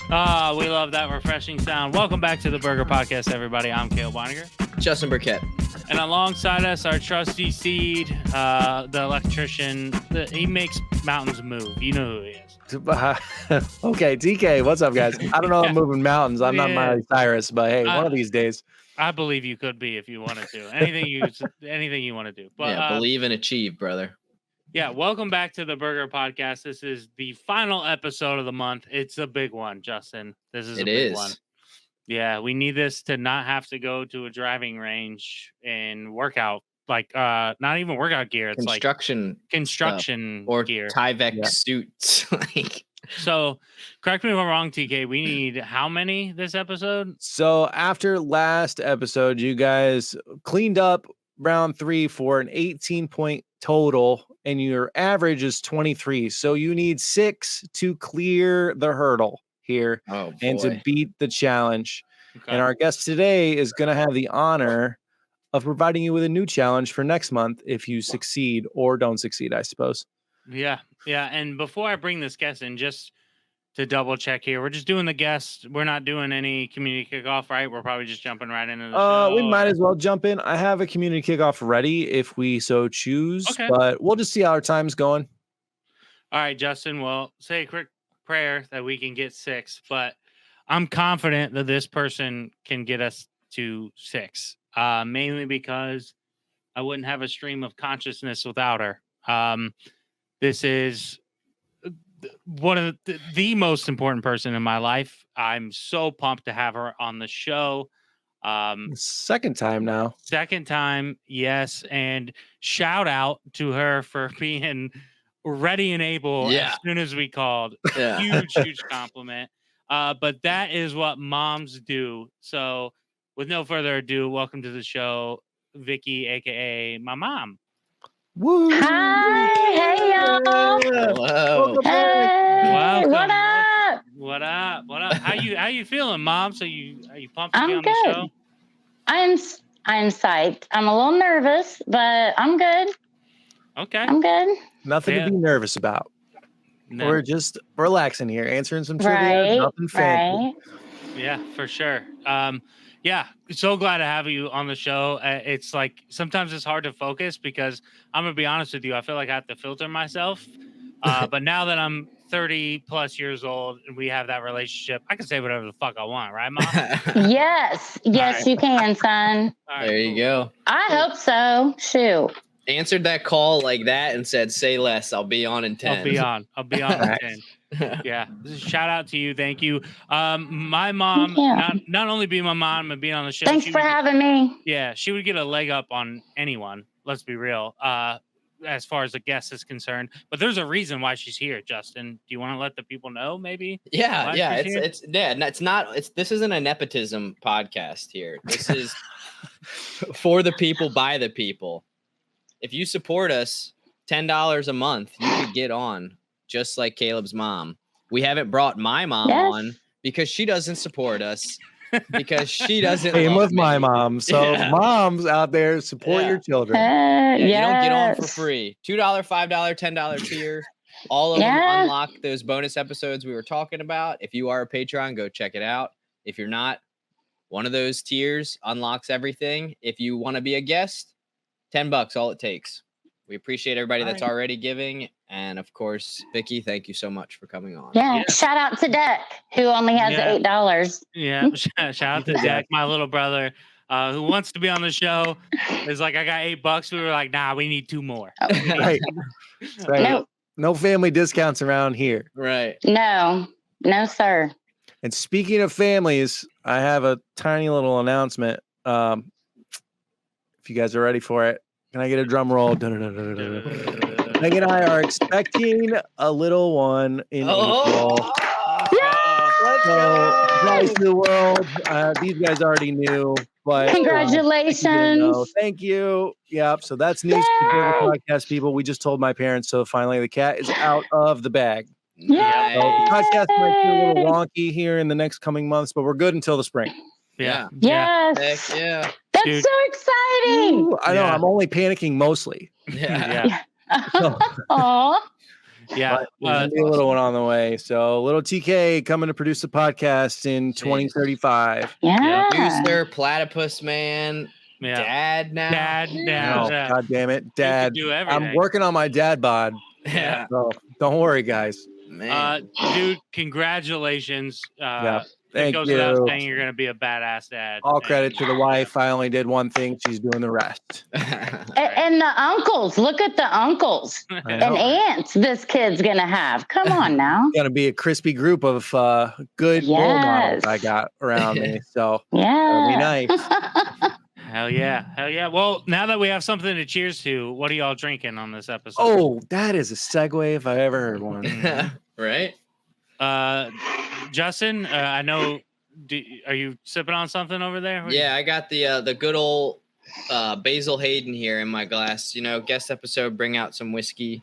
We love that refreshing sound. Welcome back to the Burger Podcast, everybody. I'm Caleb Weiniger. Justin Burkett. And alongside us, our trusty Seed, the electrician. He makes mountains move. You know who he is. Okay, TK, what's up, guys? I don't know if I'm moving mountains. I'm not Miley Cyrus, but hey, one of these days. I believe you could be if you wanted to. Anything you want to do. But, believe and achieve, brother. Yeah, welcome back to the Burger Podcast. This is the final episode of the month. It's a big one, Justin. This is a big one. Yeah, we need this to not have to go to a driving range and workout, like not even workout gear. It's construction or gear. Tyvek suits. So, correct me if I'm wrong, TK. We need how many this episode? So after last episode, you guys cleaned up round 3 for an 18-point total, and your average is 23. So you need 6 to clear the hurdle here and to beat the challenge. Okay. And our guest today is going to have the honor of providing you with a new challenge for next month if you succeed or don't succeed, I suppose. Yeah. And before I bring this guest in, just to double check here, we're just doing the guest. We're not doing any community kickoff, right? We're probably just jumping right into the show. We might as well jump in. I have a community kickoff ready if we so choose, but we'll just see how our time's going. All right, Justin. Well, say a quick prayer that we can get 6, but I'm confident that this person can get us to 6, mainly because I wouldn't have a stream of consciousness without her. This is one of the most important person in my life. I'm so pumped to have her on the show. Second time, yes. And shout out to her for being ready and able as soon as we called. Huge compliment. But that is what moms do. So with no further ado, welcome to the show, Vicky, aka my mom. Woo! Hi, hey y'all. Hello. Hey, what up? How you feeling, Mom? Are you pumped to be on good. the show? I'm psyched. I'm a little nervous, but I'm good. Okay. I'm good. Nothing to be nervous about. No. We're just relaxing here, answering some trivia. Right. Nothing fancy. Right. Yeah, for sure. Yeah, so glad to have you on the show. It's like sometimes it's hard to focus because I'm gonna be honest with you. I feel like I have to filter myself. But now that I'm 30 plus years old and we have that relationship, I can say whatever the fuck I want, right, Mom? Yes, right. You can, son. Right, there you go. I hope so. Shoot. Answered that call like that and said, "Say less. I'll be on in 10." I'll be on in 10. Yeah. Shout out to you. Thank you. My mom, not only being my mom and being on the show. Thanks for having me. Yeah, she would get a leg up on anyone. Let's be real. As far as the guest is concerned, but there's a reason why she's here. Justin, do you want to let the people know? Maybe. Yeah. This isn't a nepotism podcast here. This is for the people, by the people. If you support us $10 a month, you could get on just like Caleb's mom. We haven't brought my mom on because she doesn't support us. Because she doesn't. Same with my mom. So moms out there, support your children. You don't get on for free. $2, $5, $10 tier. All of them unlock those bonus episodes we were talking about. If you are a Patreon, go check it out. If you're not, one of those tiers unlocks everything. If you want to be a guest, $10, all it takes. We appreciate everybody that's already giving. And of course, Vicky, thank you so much for coming on. Yeah. Shout out to Deck, who only has $8. Yeah. Shout out to Deck, my little brother, who wants to be on the show. It's like, I got $8. We were like, nah, we need 2 more. Right. No family discounts around here. Right. No, sir. And speaking of families, I have a tiny little announcement. If you guys are ready for it, can I get a drum roll? Meg and I are expecting a little one in April. Let's go. Guys to the world. These guys already knew, but congratulations. Thank you. Yep. So that's news to the podcast people. We just told my parents, so finally the cat is out of the bag. Yeah. So the podcast might be a little wonky here in the next coming months, but we're good until the spring. Yeah. Yes. Heck yeah. That's so exciting. Ooh, I know. I'm only panicking mostly. Yeah. Aw. Yeah. There's gonna be a little one on the way. So little TK coming to produce a podcast in 2035. Yeah. Producer, platypus man, dad now. Dad now. Oh, God damn it, Dad. Do everything. I'm working on my dad bod. Yeah. So don't worry, guys. Man. Dude, congratulations. Thank it goes you. without saying you're gonna be a badass dad. All credit to the wife. I only did one thing. She's doing the rest. And the uncles. Look at the uncles and aunts this kid's going to have. Come on now. Gonna be a crispy group of good role models I got around me. So that'll be nice. Hell yeah. Well, now that we have something to cheers to, what are y'all drinking on this episode? Oh, that is a segue if I ever heard one. Right? Justin, I know. Are you sipping on something over there? Yeah, I got the good old Basil Hayden here in my glass. Guest episode, bring out some whiskey.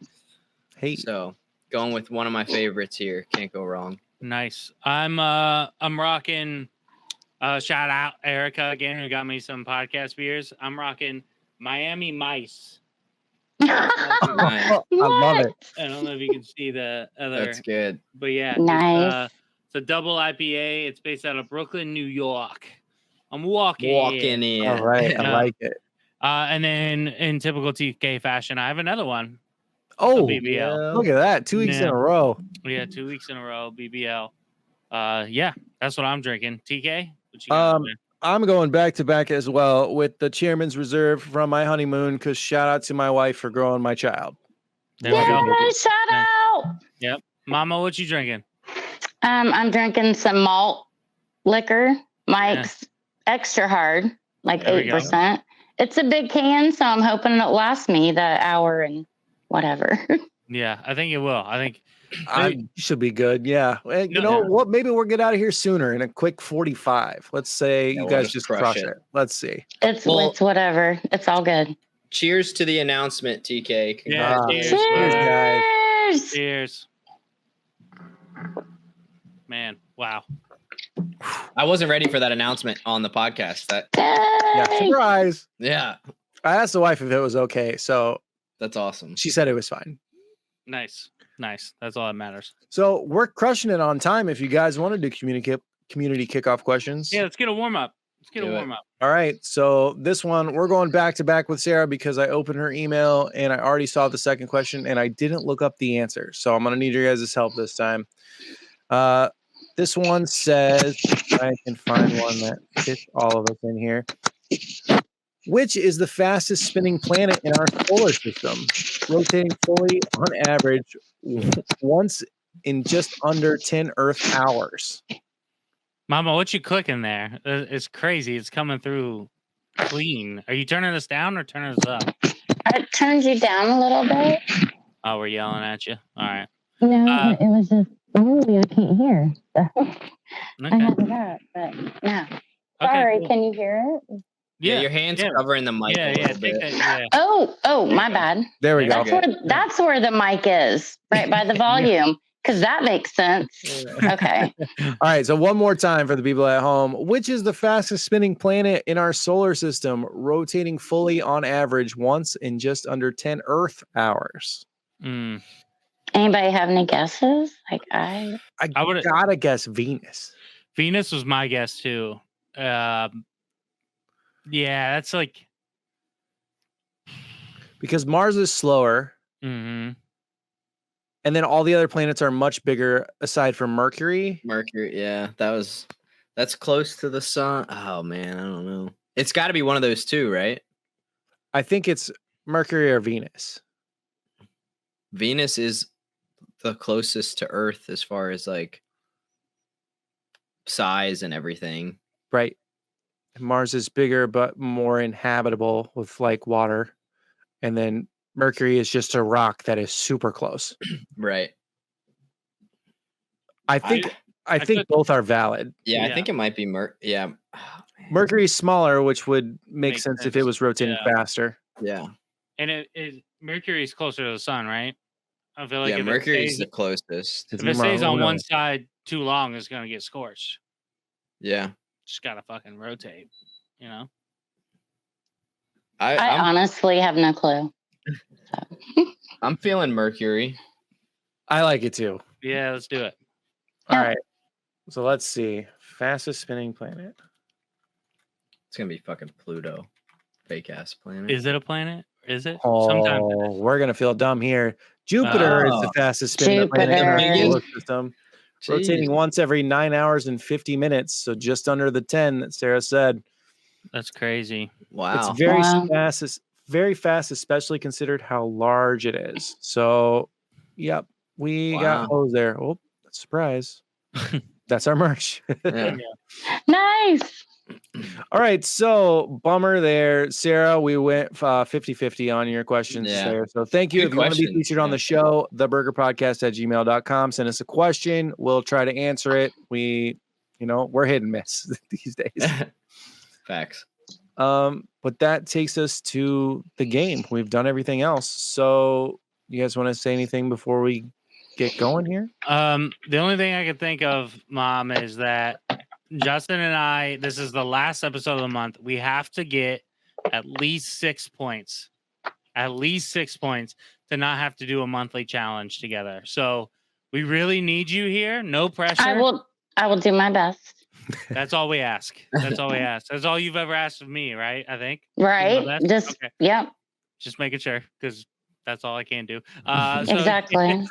Hey, so going with one of my favorites here. Can't go wrong. Nice. I'm rocking. Shout out Erica again, who got me some podcast beers. I'm rocking Miami Mice. I love it. I don't know if you can see the other. That's good. But yeah, nice. It's a double IPA. It's based out of Brooklyn, New York. I'm walking in. All right, I like it. And then in typical TK fashion, I have another one. Oh, BBL. Look at that. 2 weeks in a row. Yeah, 2 weeks in a row, BBL. Yeah, that's what I'm drinking. TK, what you got? I'm going back to back as well with the Chairman's Reserve from my honeymoon, because shout out to my wife for growing my child. There we go. Shout out. Yep. Mama, what you drinking? I'm drinking some malt liquor. Mike's extra hard, like 8%. It's a big can, so I'm hoping it lasts me the hour and whatever. Yeah, I think it will. I think I should be good. Yeah. And you know what? Maybe we'll get out of here sooner in a quick 45. Let's say you guys just crush it. Let's see. It's whatever. It's all good. Cheers to the announcement, TK. Congratulations. Cheers, guys. Cheers. Man, wow. I wasn't ready for that announcement on the podcast. Surprise. Yeah. I asked the wife if it was okay. So that's awesome. She said it was fine. Nice. That's all that matters. So we're crushing it on time. If you guys wanted to community kickoff questions. Yeah, let's get a warm up. All right. So this one, we're going back to back with Sarah because I opened her email and I already saw the second question and I didn't look up the answer. So I'm going to need your guys' help this time. This one says, I can find one that fits all of us in here. Which is the fastest spinning planet in our solar system, rotating fully on average once in just under 10 Earth hours? Mama, what you clicking there? It's crazy. It's coming through clean. Are you turning this down or turning this up? I turned you down a little bit. Oh, we're yelling at you. All right. No, it was just really I can't hear. So okay. I had it up, but no. Sorry, cool. Can you hear it? Yeah, your hands covering the mic a little bit. Oh, my bad. There we go. That's where the mic is, right by the volume, because that makes sense. Okay. All right, so one more time for the people at home. Which is the fastest spinning planet in our solar system, rotating fully on average once in just under 10 Earth hours? Anybody have any guesses? I would gotta guess Venus. Venus was my guess too. Yeah, that's like because Mars is slower. Mm-hmm. And then all the other planets are much bigger aside from Mercury. Yeah. That's close to the sun. Oh man, I don't know. It's got to be one of those two, right? I think it's Mercury or Venus. Venus is the closest to Earth as far as like size and everything. Right. Mars is bigger but more inhabitable with like water. And then Mercury is just a rock that is super close. Right. I think both are valid. Yeah, I think it might be Mercury is smaller, which would make sense if it was rotating faster. Yeah. And Mercury is closer to the sun, right? I feel like Mercury is the closest. If it stays on one side too long, it's gonna get scorched. Yeah. Just gotta fucking rotate, you know. I honestly have no clue. I'm feeling Mercury. I like it too. Yeah, let's do it. All right. So let's see. Fastest spinning planet. It's gonna be fucking Pluto. Fake ass planet. Is it a planet? Is it? Oh, Sometimes. we're gonna feel dumb here. Jupiter is the fastest spinning planet in our solar system, rotating once every 9 hours and 50 minutes. So just under the 10 that Sarah said. That's crazy. Wow. It's very fast, especially considered how large it is. So, yep, we got hose there. Oh, surprise. That's our merch. Yeah. Nice. All right, so bummer there. Sarah, we went 50-50 on your questions there. So thank you. Good if you want to be featured on the show, theburgerpodcast@gmail.com. Send us a question. We'll try to answer it. We're hit and miss these days. Facts. But that takes us to the game. We've done everything else. So you guys want to say anything before we get going here? The only thing I could think of, Mom, is that Justin and I, this is the last episode of the month. We have to get at least 6 points. At least 6 points to not have to do a monthly challenge together. So we really need you here. No pressure. I will do my best. That's all we ask. That's all we ask. That's all you've ever asked of me, right? I think. Right. Just Yep. Just making sure, because that's all I can do. Exactly.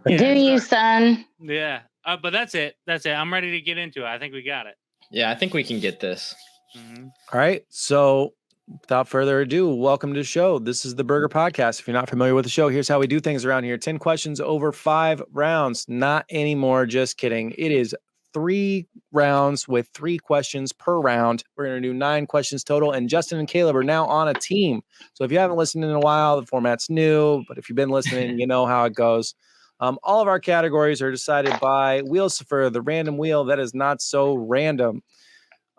Do you, son? Yeah. But that's it. That's it. I'm ready to get into it. I think we got it. Yeah, I think we can get this. Mm-hmm. All right. So without further ado, welcome to the show. This is the Burger Podcast. If you're not familiar with the show, here's how we do things around here. 10 questions over 5 rounds. Not anymore. Just kidding. It is 3 rounds with 3 questions per round. We're going to do 9 questions total. And Justin and Caleb are now on a team. So if you haven't listened in a while, the format's new. But if you've been listening, you know how it goes. All of our categories are decided by Wheelsifer, the random wheel that is not so random.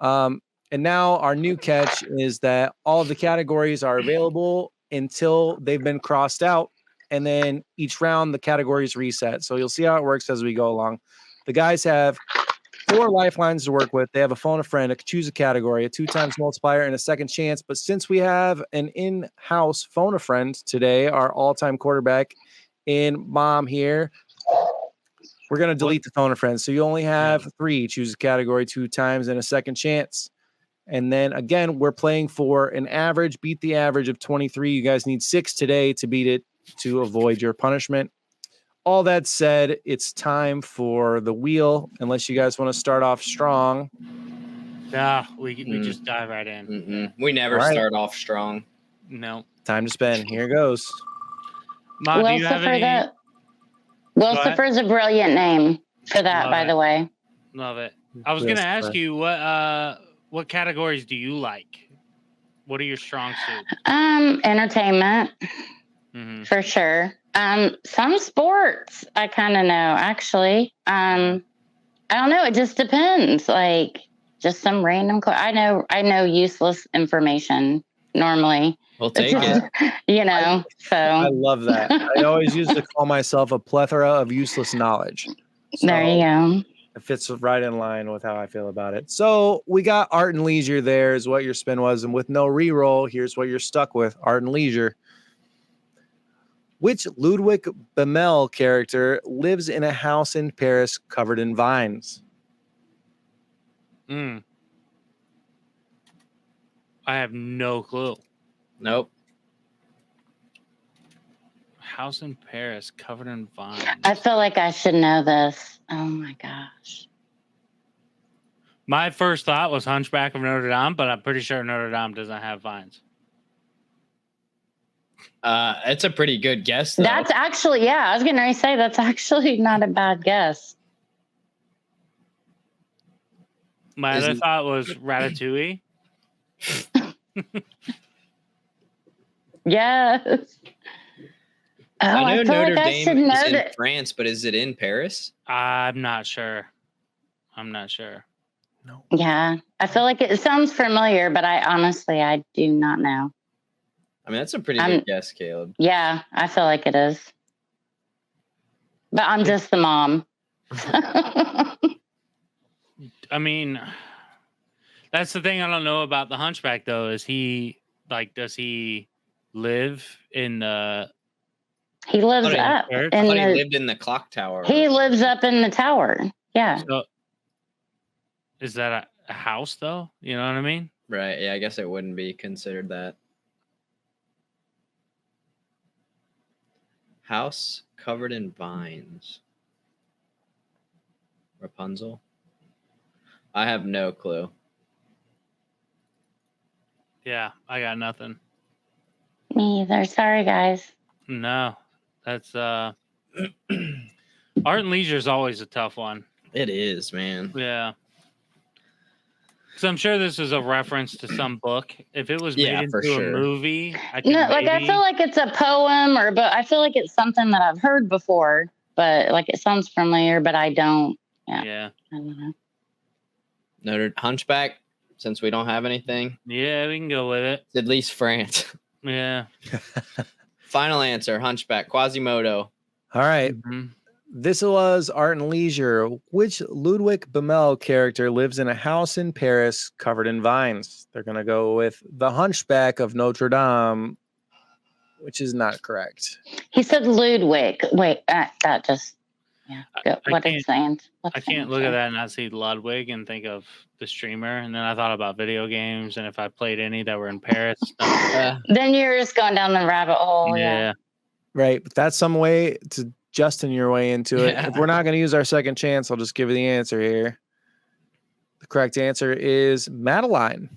And now our new catch is that all of the categories are available until they've been crossed out. And then each round, the categories reset. So you'll see how it works as we go along. The guys have 4 lifelines to work with. They have a phone a friend, choose a category, a 2 times multiplier, and a second chance. But since we have an in-house phone a friend today, our all-time quarterback in Mom here, we're going to delete the phone a friend. So you only have 3. Choose a category 2 times and a second chance. And then again, we're playing for an average, beat the average of 23. You guys need 6 today to beat it to avoid your punishment. All that said, it's time for the wheel. Unless you guys want to start off strong. Nah, we just dive right in. Mm-mm. We never start off strong. No. Time to spin. Here goes. Ma, do you have any? Wheelsifer is a brilliant name for that, Love by the way. Love it. I was going to ask you, what categories do you like? What are your strong suits? Entertainment, for sure. Some sports I kind of know, actually. I don't know. It just depends. Like just some random. I know useless information normally. We'll take it. So I love that. I always used to call myself a plethora of useless knowledge. So there you go. It fits right in line with how I feel about it. So we got art and leisure there is what your spin was. And with no reroll, here's what you're stuck with. Art and leisure. Which Ludwig Bemel character lives in a house in Paris covered in vines? I have no clue. Nope. House in Paris covered in vines. I feel like I should know this. Oh my gosh. My first thought was Hunchback of Notre Dame, but I'm pretty sure Notre Dame doesn't have vines. It's a pretty good guess, though. That's actually, I was going to say that's actually not a bad guess. My other thought was Ratatouille. Yes. Oh, I know Notre Dame is in that. France, but is it in Paris? I'm not sure. No. Yeah, I feel like it sounds familiar, but I do not know. I mean, that's a pretty good guess, Caleb. Yeah, I feel like it is. But I'm just the mom. I mean, that's the thing I don't know about the Hunchback, though. Is he does he live in the He lives I up thought in he the. lived in the clock tower. He lives up in the tower. Yeah. So, is that a house though? You know what I mean? Right. Yeah, I guess it wouldn't be considered that. House covered in vines. Rapunzel? I have no clue. Yeah, I got nothing. Me either. Sorry, guys. No, that's art and leisure is always a tough one. It is, man. Yeah. Because I'm sure this is a reference to some book. If it was made into a movie, I feel like it's a poem but I feel like it's something that I've heard before, but like it sounds familiar, but I don't. Yeah. I don't know. Noted Hunchback, since we don't have anything. Yeah, we can go with it. It's at least France. Yeah. Final answer, Hunchback, Quasimodo. All right. Mm-hmm. This was Art and Leisure. Which Ludwig Bamel character lives in a house in Paris covered in vines? They're going to go with the Hunchback of Notre Dame, which is not correct. He said Ludwig. Wait, that just, what is saying? I can't look at that and not see Ludwig and think of the streamer. And then I thought about video games. And if I played any that were in Paris, then you're just going down the rabbit hole. Yeah. Right. But that's some way to Justin your way into it. If we're not going to use our second chance, I'll just give you the answer here. The correct answer is Madeline.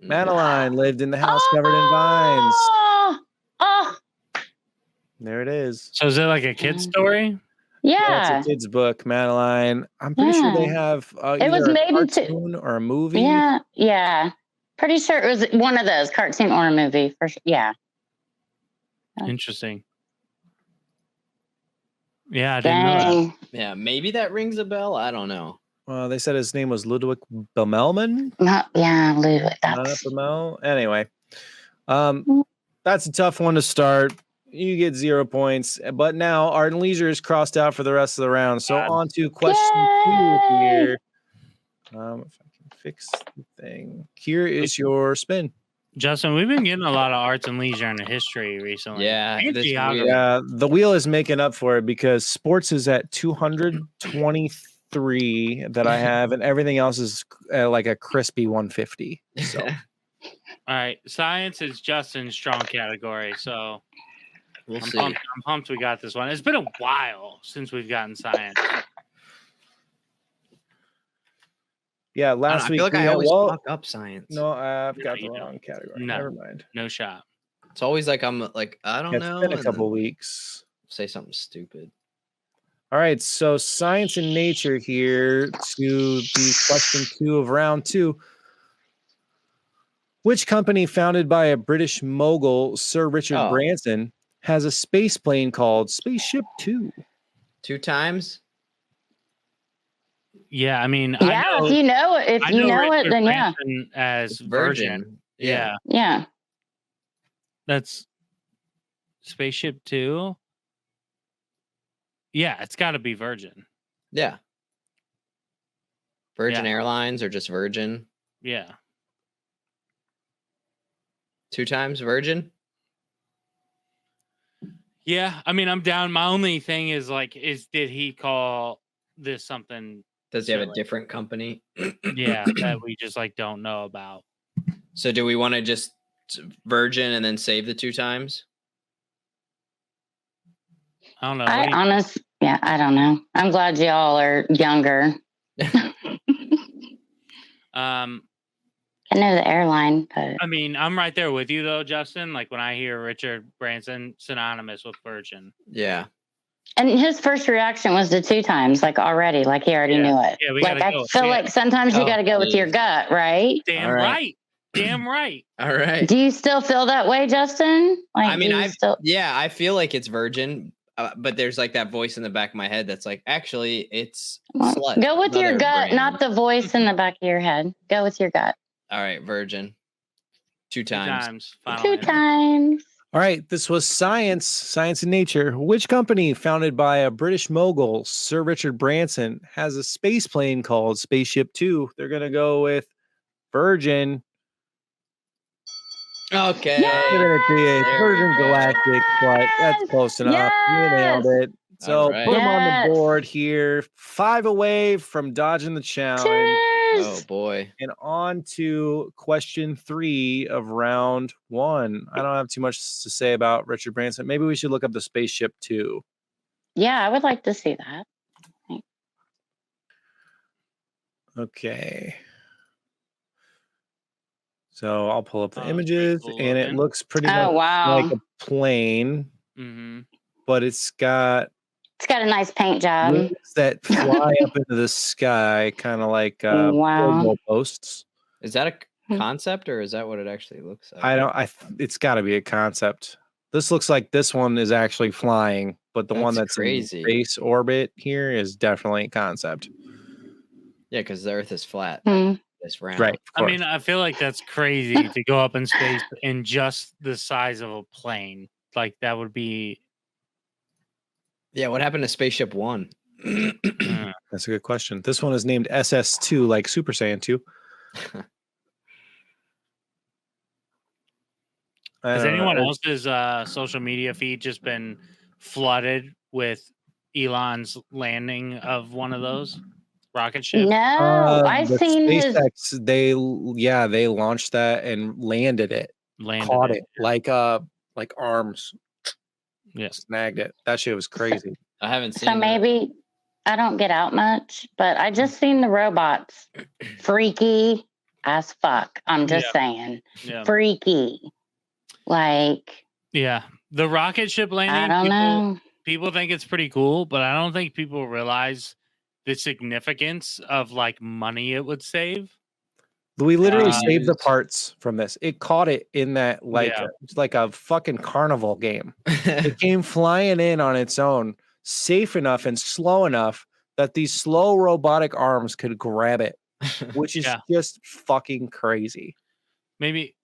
Madeline lived in the house covered in vines. There it is. So is it like a kid's story? Yeah. It's a kid's book, Madeline. I'm pretty sure they have it was made a cartoon or a movie. Yeah. Pretty sure it was one of those, cartoon or a movie for sure. Yeah. Interesting. Yeah, I didn't know that. Yeah, maybe that rings a bell. I don't know. Well, they said his name was Ludwig Bemelman. Ludwig. Not Bamel. Anyway, that's a tough one to start. You get 0 points, but now Art and Leisure is crossed out for the rest of the round. So on to question 2 here. If I can fix the thing. Here is your spin. Justin, we've been getting a lot of arts and leisure in the history recently. Yeah. The wheel is making up for it because sports is at 223 that I have, and everything else is like a crispy 150. So, all right, science is Justin's strong category. So we'll see. I'm pumped we got this one. It's been a while since we've gotten science. Yeah, last week I feel like I always fuck up science. No, I've got the wrong category. No, never mind. No shot. It's always like I'm like I don't know. It's been a couple weeks. Say something stupid. All right, so science and nature here to the question 2 of round 2. Which company founded by a British mogul, Sir Richard Branson, has a space plane called Spaceship Two? 2 times? Yeah, I mean, if you know it, then Branson as Virgin. Yeah. That's Spaceship Two. Yeah, it's got to be Virgin. Yeah. Virgin Airlines or just Virgin? Yeah. 2 times Virgin? Yeah, I mean, I'm down. My only thing is did he call this something? Does he have a different company? Yeah, that we just don't know about. So do we want to just Virgin and then save the 2 times? I don't know. I don't know. I'm glad y'all are younger. I know the airline, but I mean, I'm right there with you though, Justin. Like when I hear Richard Branson, synonymous with Virgin. Yeah. And his first reaction was the 2 times, already, he already knew it. Yeah, I feel like sometimes you got to go with your gut, right? Damn right. Damn right. All right. Do you still feel that way, Justin? I feel like it's Virgin, but there's that voice in the back of my head that's actually it's Slut. Go with your gut, not the voice in the back of your head. Go with your gut. All right, Virgin. 2 times. 2 times. All right, this was science and nature. Which company founded by a British mogul, Sir Richard Branson, has a space plane called Spaceship Two? They're going to go with Virgin. Okay. Giving it to you. Virgin Galactic, but that's close enough. You nailed it. So right. put them on the Yes. board here. 5 away from dodging the challenge. Cheers. Oh boy. And on to question 3 of round 1. I don't have too much to say about Richard Branson. Maybe we should look up the spaceship too. Yeah, I would like to see that. Okay. So I'll pull up the Oh, images, pretty cool and it looking. looks pretty Oh, much wow. like a plane, Mm-hmm. but it's got It's got a nice paint job. wings that fly up into the sky, kind of like Wow. posts. Is that a concept or is that what it actually looks like? It's got to be a concept. This looks like this one is actually flying, but the one that's crazy. in space orbit here is definitely a concept. Yeah, because the Earth is flat. It's round. Right. I mean, I feel like that's crazy to go up in space in just the size of a plane. Like that would be. Yeah, what happened to Spaceship One? That's a good question. This one is named SS2, like Super Saiyan 2. Has anyone else's social media feed just been flooded with Elon's landing of one of those rocket ships? No, I've seen SpaceX, they launched that and landed it. Caught it like arms. Yeah, snagged it. That shit was crazy. I haven't seen. So maybe I don't get out much, but I just seen the robots. Freaky as fuck. I'm just saying. Yeah. Freaky. Like. Yeah. The rocket ship landing. I don't know. People think it's pretty cool, but I don't think people realize the significance of like money it would save. We literally saved the parts from this. It caught it in that Yeah. like a fucking carnival game. It came flying in on its own, safe enough and slow enough that these slow robotic arms could grab it, which is just fucking crazy. Maybe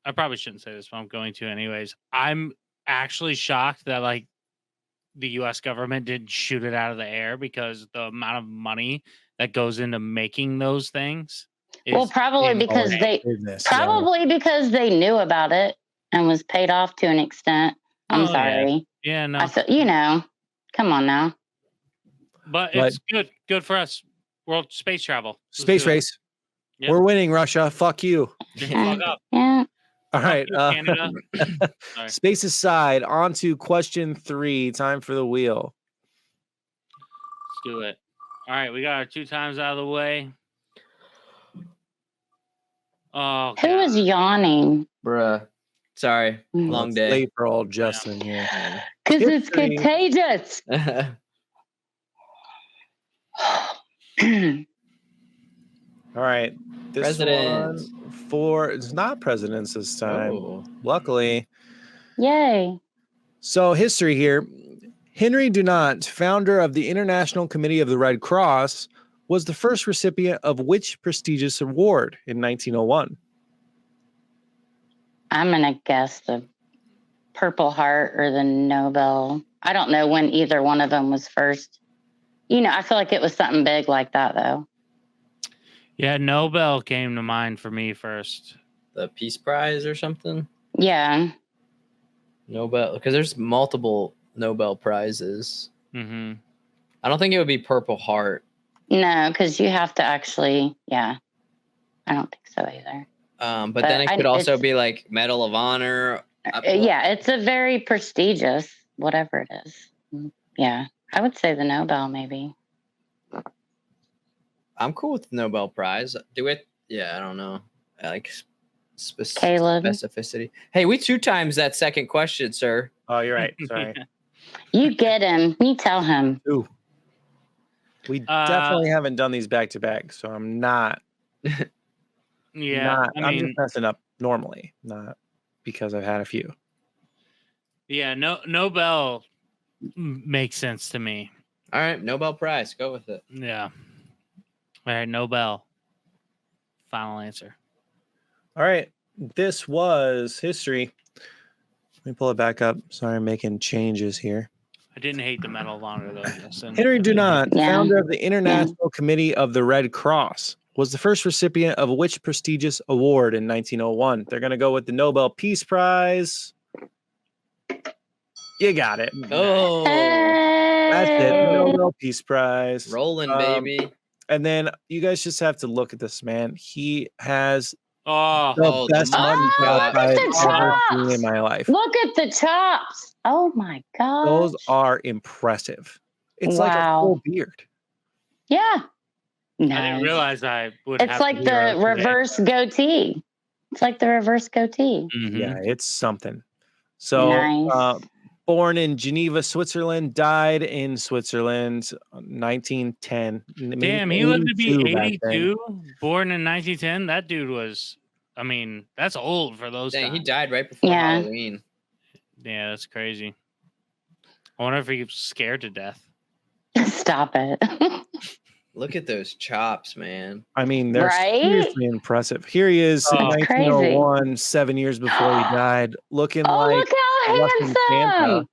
I probably shouldn't say this, but I'm going to anyways. I'm actually shocked that like the US government didn't shoot it out of the air because the amount of money that goes into making those things. Well, probably because because they knew about it and was paid off to an extent. I'm sorry. Yeah, no. Come on now. But it's good for us. World space travel. Space race. Yep. We're winning, Russia. Fuck you. Fuck up. Yeah. All right. Canada. Space aside, on to question 3. Time for the wheel. Let's do it. All right, we got our 2 times out of the way. Oh, who is yawning? Bruh. Sorry. Long day. Late for old Justin here. Because it's contagious. All right. This one it's not presidents this time. Luckily. Yay. So history here. Henry Dunant, founder of the International Committee of the Red Cross, was the first recipient of which prestigious award in 1901? I'm going to guess the Purple Heart or the Nobel. I don't know when either one of them was first. I feel like it was something big like that, though. Yeah, Nobel came to mind for me first. The Peace Prize or something? Yeah. Nobel, because there's multiple Nobel Prizes. Mm-hmm. I don't think it would be Purple Heart. No, because you have to actually, I don't think so either. But then it could also be like Medal of Honor. Yeah, it's a very prestigious, whatever it is. Yeah, I would say the Nobel maybe. I'm cool with the Nobel Prize. Do it. Yeah, I don't know. I like Caleb. Specificity. Hey, we 2 times that second question, sir. Oh, you're right. Sorry. You get him. You tell him. Ooh. We definitely haven't done these back to back, so I'm not. Yeah, I'm just messing up normally, not because I've had a few. Yeah, Nobel makes sense to me. All right, Nobel Prize. Go with it. Yeah. All right, Nobel. Final answer. All right, this was history. Let me pull it back up. Sorry, I'm making changes here. I didn't hate the Medal of Honor though. Henry Dunant, founder of the International Committee of the Red Cross, was the first recipient of which prestigious award in 1901? They're going to go with the Nobel Peace Prize. You got it. Oh, that's it. The Nobel Peace Prize. Rolling, baby. And then you guys just have to look at this man. He has the best money look at the I've ever seen chops. in my life. Look at the chops. Oh my god. Those are impressive. It's like a full beard. Yeah. Nice. I didn't realize I would. It's like the reverse goatee. It's like the reverse goatee. Mm-hmm. Yeah, it's something. So, born in Geneva, Switzerland, died in Switzerland, 1910. Damn, he lived to be 82. Born in 1910. That dude was. I mean, that's old for those. Dang, times. he died right before Halloween. Yeah, that's crazy. I wonder if he was scared to death. Stop it. Look at those chops, man. I mean, they're seriously impressive. Here he is in 1901, crazy. 7 years before he died, looking like look how handsome. Santa.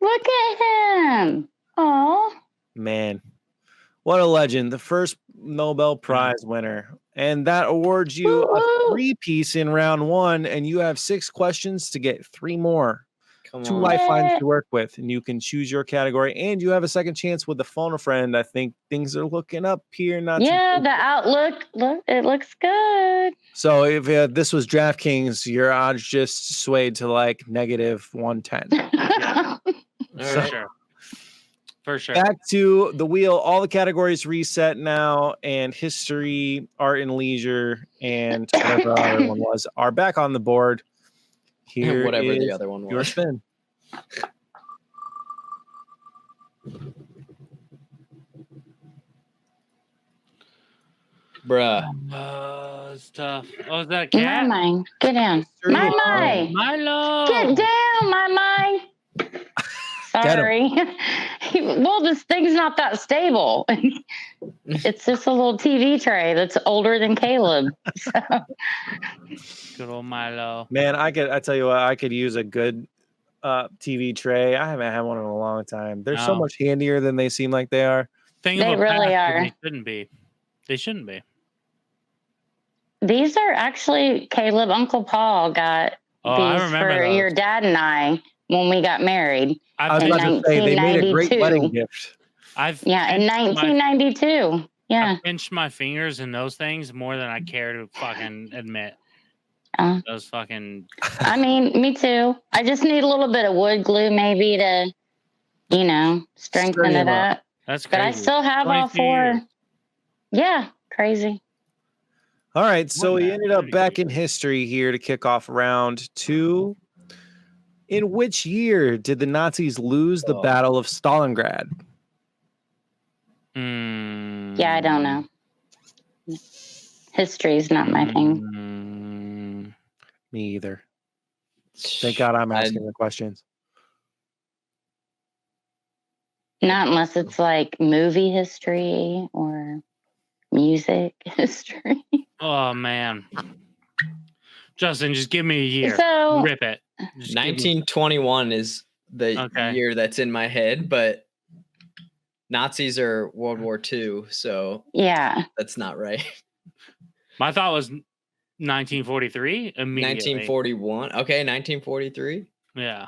Look at him. Oh, man. What a legend. The first Nobel Prize winner. And that awards you a 3-piece in round 1, and you have 6 questions to get 3 more. 2 lifelines to work with, and you can choose your category, and you have a second chance with the phone a friend. I think things are looking up here. The outlook, it looks good. So if this was DraftKings, your odds just swayed to like negative 110. For sure. Back to the wheel. All the categories reset now, and history, art and leisure, and whatever the other one was are back on the board. Here whatever is the other one was. Your spin. Bruh. It's tough. Oh, is that a cat? My. Get down. My. Milo. Get down, my. Sorry. Well, this thing's not that stable. It's just a little TV tray that's older than Caleb. So. Good old Milo. Man, I tell you what, I could use a good TV tray. I haven't had one in a long time. They're so much handier than they seem like they are. They really are. They shouldn't be. They shouldn't be. These are actually Caleb, Uncle Paul got these for your dad and I when we got married. I was about to say, they made a great wedding gift. In 1992. Yeah. I pinched my fingers in those things more than I care to fucking admit. Those fucking. I mean, me too. I just need a little bit of wood glue, maybe to, strengthen it up. That's crazy. But I still have all 4. Yeah, crazy. All right, so we ended up back in history here to kick off round 2. In which year did the Nazis lose the Battle of Stalingrad? Yeah, I don't know. History is not my thing. Me either. Thank God I'm asking the questions. Not unless it's like movie history or music history. Oh, man. Justin, just give me a year. So, rip it. 1921 is the year that's in my head, but Nazis are World War II, so that's not right. My thought was 1943 immediately. 1941. Okay, 1943. Yeah.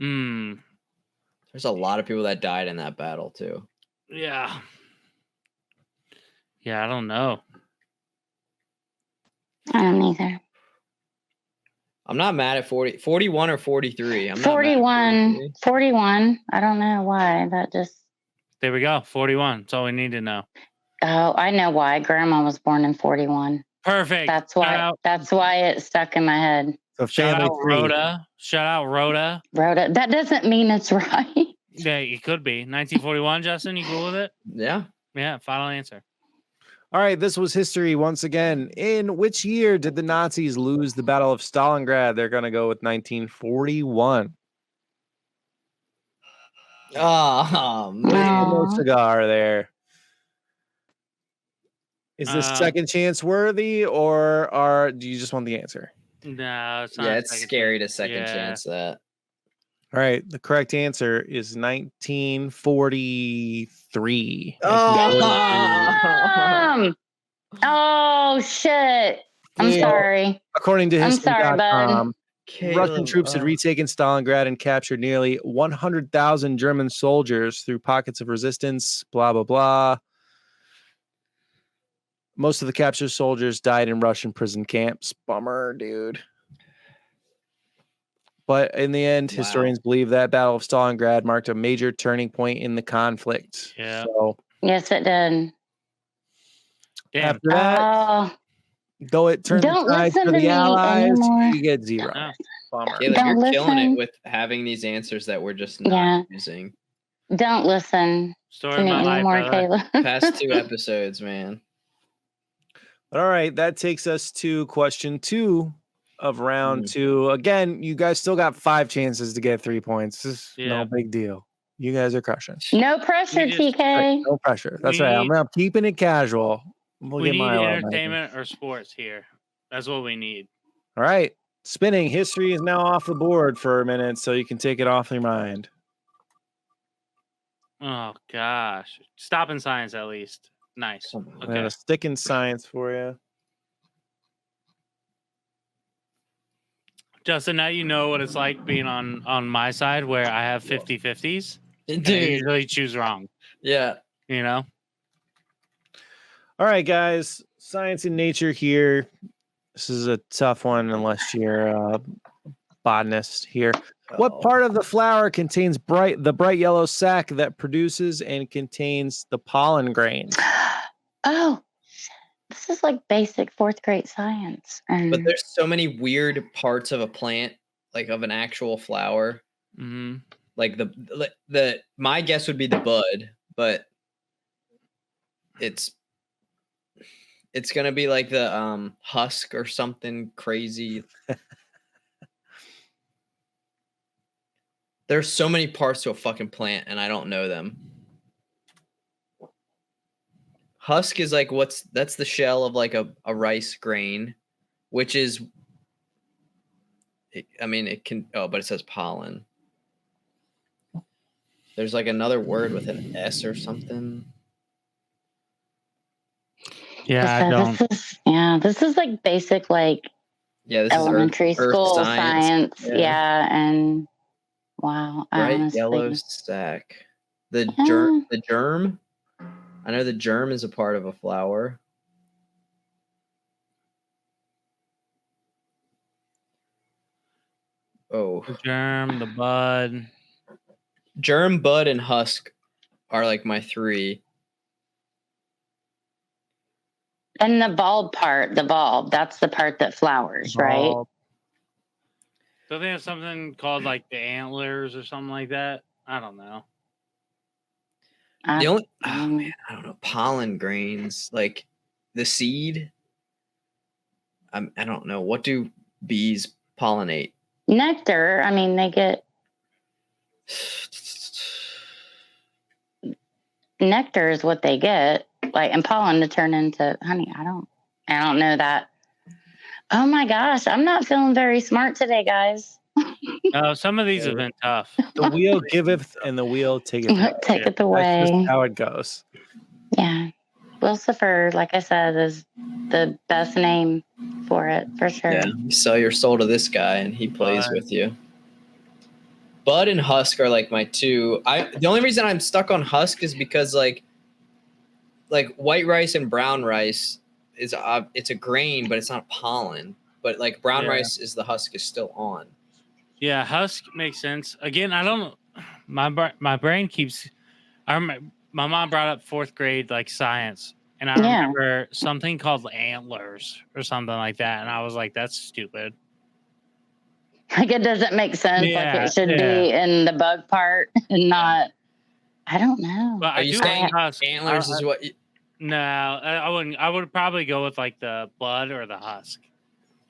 There's a lot of people that died in that battle too. Yeah. Yeah, I don't know. I don't either. I'm not mad at 41 or 43. I'm 41. 41. I don't know why. That just. There we go. 41. That's all we need to know. Oh, I know why. Grandma was born in 41. Perfect. That's why. That's why it stuck in my head. So shout out Rhoda. Shout out Rhoda. Rhoda. That doesn't mean it's right. Yeah, it could be. 1941, Justin, you cool with it? Yeah. Yeah, final answer. All right, this was history once again. In which year did the Nazis lose the Battle of Stalingrad? They're going to go with 1941. Oh, man. No cigar there. Is this second chance worthy, or do you just want the answer? No, it's not. Yeah, it's scary to second chance that. All right. The correct answer is 1943. Oh shit! I'm sorry. According to I'm sorry, bud. Russian troops had retaken Stalingrad and captured nearly 100,000 German soldiers through pockets of resistance. Blah blah blah. Most of the captured soldiers died in Russian prison camps. Bummer, dude. But in the end, historians believe that Battle of Stalingrad marked a major turning point in the conflict. Yeah. So, yes, it did. Damn. After that, though it turned the tides for the Allies, you get 0. Oh. Bummer. Caleb, you're killing it with having these answers that we're just not using. Don't listen Story to me anymore, Caleb. Past 2 episodes, man. All right, that takes us to question 2 of round 2. Again, you guys still got 5 chances to get 3 points. This is no big deal. You guys are crushing. No pressure, TK. No pressure. That's right. I'm keeping it casual. We need entertainment or sports here. That's what we need. All right. Spinning. History is now off the board for a minute, so you can take it off your mind. Oh, gosh. Stop in science, at least. Nice. Okay. I'm going to stick in science for you. Justin, now you know what it's like being on my side where I have 50-50s. Dude. I usually choose wrong. Yeah. You know? All right, guys. Science and nature here. This is a tough one unless you're a botanist here. What part of the flower contains the bright yellow sac that produces and contains the pollen grains? Oh, this is like basic 4th grade science. But there's so many weird parts of a plant, like of an actual flower. Mm-hmm. Like the my guess would be the bud, but it's gonna be like the husk or something crazy. There's so many parts to a fucking plant, and I don't know them. Husk is like that's the shell of like a rice grain, which is, I mean, it can, but it says pollen. There's like another word with an S or something. Yeah, I don't. This is like basic, like this elementary is school science. Yeah. And wow, bright yellow sac. The germ. I know the germ is a part of a flower. Oh, the germ, the bud. Germ, bud, and husk are like my 3. And the bulb part, that's the part that flowers, right? So they have something called like the antlers or something like that. I don't know. The only, I don't know, pollen grains, like the seed. I don't know. What do bees pollinate? Nectar. I mean, they get nectar is what they get, like, and pollen to turn into honey. I don't know that. Oh my gosh, I'm not feeling very smart today, guys. Some of these have been tough. The wheel giveth and the wheel taketh away. Taketh away. That's just how it goes. Yeah. Lucifer, like I said, is the best name for it, for sure. Yeah, you sell your soul to this guy and he plays with you. Bud and husk are like my 2. The only reason I'm stuck on husk is because like white rice and brown rice is it's a grain, but it's not pollen. But like brown rice is the husk is still on. Yeah, husk makes sense. Again, I don't. My brain keeps. I remember my mom brought up 4th grade like science, and I remember something called antlers or something like that, and I was like, "That's stupid." Like it doesn't make sense. Like it should be in the bug part and not. I don't know. But are you saying antlers is what? No, I wouldn't. I would probably go with like the bud or the husk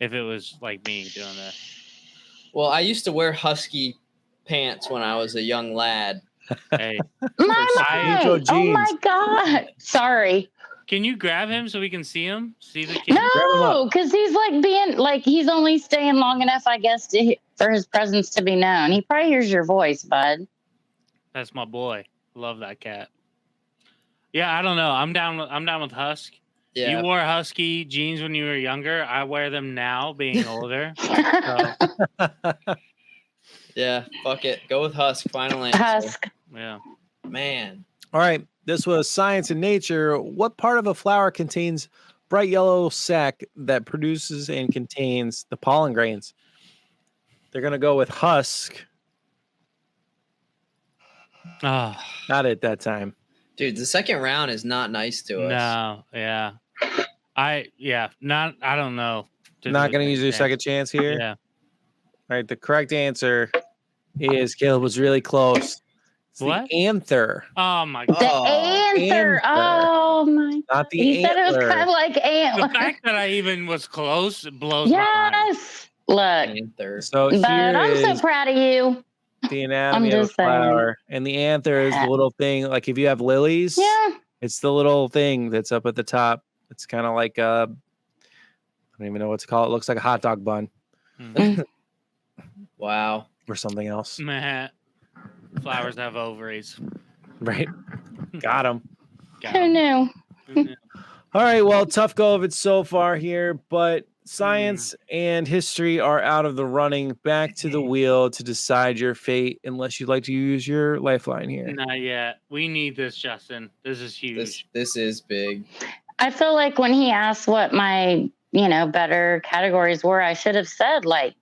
if it was like me doing that. Well, I used to wear husky pants when I was a young lad. Hey, oh my God! Sorry. Can you grab him so we can see him? See the kid? No, because he's like being like he's only staying long enough, I guess, for his presence to be known. He probably hears your voice, bud. That's my boy. Love that cat. Yeah, I don't know. I'm down with Husk. Yeah. You wore Husky jeans when you were younger. I wear them now, being older. So, yeah, fuck it. Go with Husk. Final answer. Husk. yeah. Man. All right. This was Science and Nature. What part of a flower contains bright yellow sac that produces and contains the pollen grains? They're going to go with Husk. Oh, Not at that time. Dude, the second round is not nice to us. no. Yeah. I don't know. Not going to use your second chance here. Yeah. All right. The correct answer is Caleb was really close. It's What? the anther. Oh my The god. answer. Oh my. Not the He said it was antler. kind of like The antler. fact that I even was close blows my mind. Yes. Look, Panther. So but here I'm so is proud of you. the anatomy of a just saying. flower. And the anther is the little thing, like if you have lilies, Yeah. it's the little thing that's up at the top. It's kind of like I don't even know what to call it. It looks like a hot dog bun Wow. or something else. Meh. Flowers have ovaries. Right? Got him. Who knew? All right. Well, tough go of it so far here, but science and history are out of the running. Back to the wheel to decide your fate, unless you'd like to use your lifeline here. Not yet. We need this, Justin. This is huge. This is big. I feel like when he asked what my, better categories were, I should have said like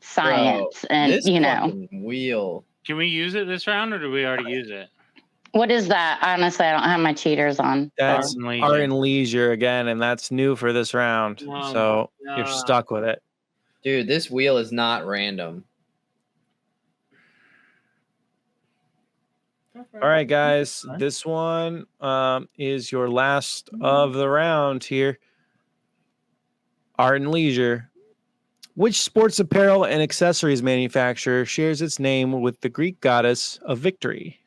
science and, This fucking wheel. Can we use it this round, or do we already use it? What is that? Honestly, I don't have my cheaters on. That's Art and leisure. art and leisure again, and that's new for this round. Oh So my you're God. stuck with it. Dude, this wheel is not random. All right, guys. This one is your last of the round here. Art and leisure. Which sports apparel and accessories manufacturer shares its name with the Greek goddess of victory?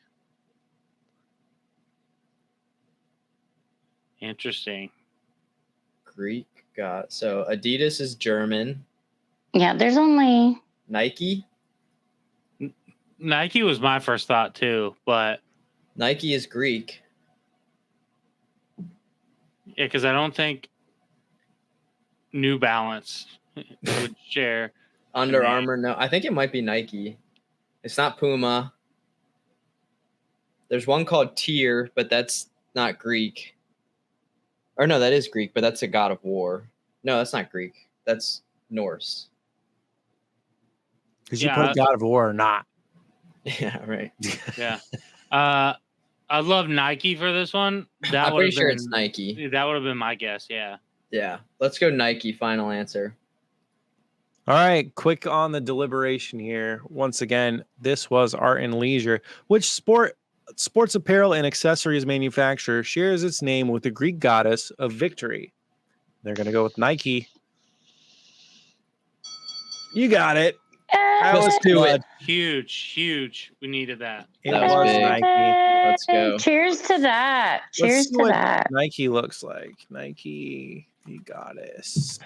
Interesting. Greek god. So Adidas is German. Yeah, there's only Nike. Nike was my first thought too, but Nike is Greek. yeah, because I don't think New Balance would share. Under name. Armour. No, I think it might be Nike. It's not Puma. There's one called Tyr, but that's not Greek. Or no, that is Greek, but that's a god of war. No, that's not Greek. That's Norse. Because you Yeah, put God of War or not. Yeah, right. Yeah. I love Nike for this one. That I'm would pretty have sure been it's Nike. that would have been my guess. Yeah. Yeah. Let's go Nike. Final answer. All right, quick on the deliberation here. Once again, this was art and leisure. Which sports apparel and accessories manufacturer shares its name with the Greek goddess of victory? They're going to go with Nike. You got it. That was do blood. Huge. We needed that. It That was was big. Nike. Let's go. Cheers to that. Let's Cheers see to what that. Nike looks like. Nike, the goddess,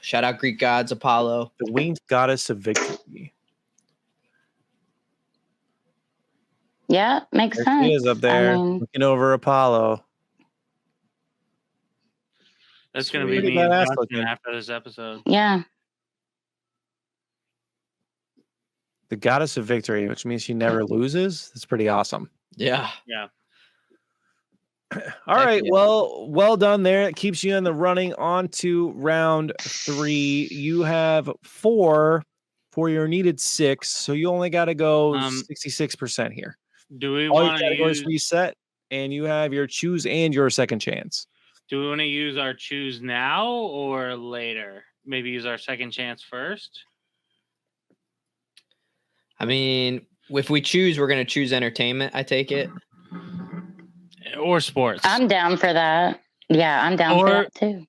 Shout out Greek gods, Apollo. the winged goddess of victory. Yeah, makes There sense. she is up there, I mean, looking over Apollo. That's gonna be Sweet. me and Badass Justin looking. after this episode. yeah. The goddess of victory, which means she never loses. That's pretty awesome. Yeah. Yeah. All Heck right. yeah. Well done there. It keeps you in the running on to round 3. You have 4 for your needed 6. So you only got to go 66% here. Do we All your want to categories use? reset, and you have your choose and your second chance. Do we want to use our choose now or later? Maybe use our second chance first. I mean, if we choose, we're going to choose entertainment, I take it. Or sports. I'm down for that. Yeah, I'm down for that too.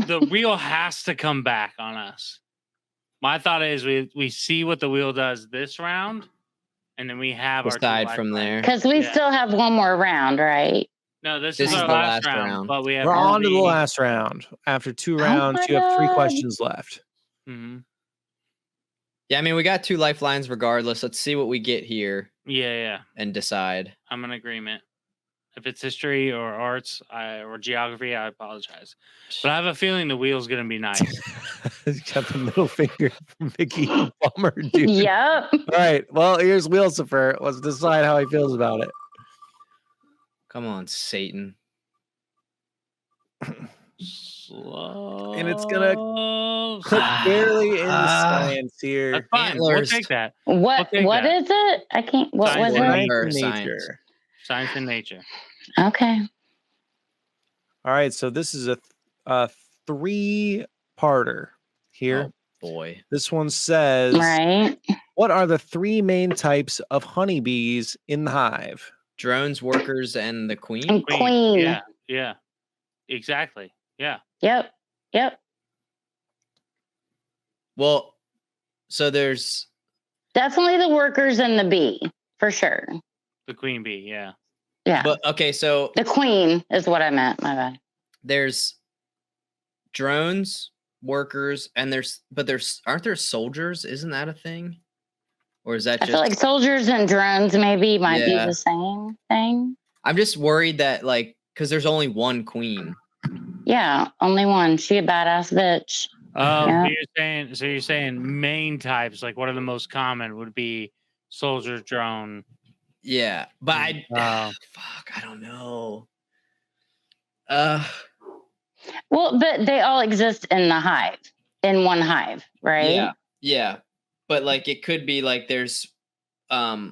The wheel has to come back on us. My thought is we see what the wheel does this round, and then we have Decide our from there. Because we Yeah. still have one more round, right? No, this This is is our the last last round, round. but we have We're on to the three- last round. After 2 Oh rounds, my you have 3 God. questions left. Mhm. Yeah, I mean, we got 2 lifelines regardless. Let's see what we get here Yeah. and decide. I'm in agreement. If it's history or arts or geography, I apologize. But I have a feeling the wheel's going to be nice. He's got the middle finger from Vicky. Bummer, dude. Yep. All right. Well, here's Wheelsifer. Let's decide how he feels about it. Come on, Satan. Slow. And it's gonna put barely in the science here. That's fine. Antlers. We'll take that. What take that. is it? I can't. What Science was and it? Science and Science. nature. Science and nature. Okay. All right. So this is a 3-parter here. Oh, boy. This one says, Right. what are the 3 main types of honeybees in the hive? Drones, workers, and the queen. And queen. Yeah. Exactly. Yeah. Yep. Well, so there's Definitely the workers and the bee for sure. The queen bee. Yeah. Yeah. but okay, so The queen is what I meant. My bad. there's drones, workers, and aren't there soldiers? Isn't that a thing? Or is that I just feel like soldiers and drones maybe might be Yeah. the same thing. I'm just worried that because there's only one queen. Yeah, only one. She a badass bitch. Yeah. So you're saying main types, like what are the most common would be soldier, drone. Yeah, but fuck, I don't know. Well, but they all exist in the hive, in one hive, right? Yeah. But like it could be like there's like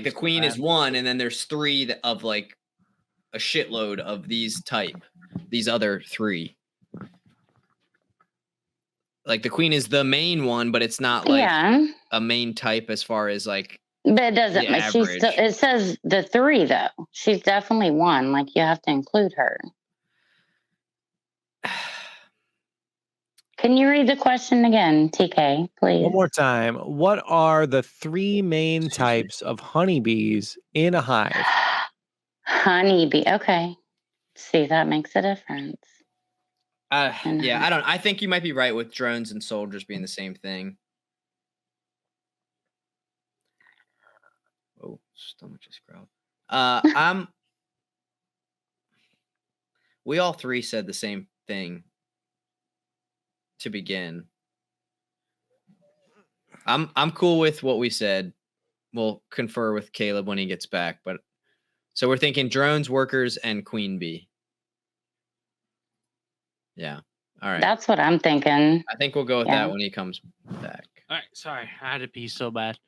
the queen is one, and then there's 3 of like a shitload of these other 3. Like the queen is the main one, but it's not like a main type as far as like. But it doesn't. the She's still, it says the 3 though. She's definitely one. Like you have to include her. Can you read the question again, TK, please? One more time. What are the 3 main types of honeybees in a hive? Honeybee. Okay. See, that makes a difference. I think you might be right with drones and soldiers being the same thing. Oh, stomach just growled. We all 3 said the same thing to begin. I'm cool with what we said. We'll confer with Caleb when he gets back, but so we're thinking drones, workers, and queen bee. Yeah. All right. That's what I'm thinking. I think we'll go with that when he comes back. All right. Sorry. I had to pee so bad.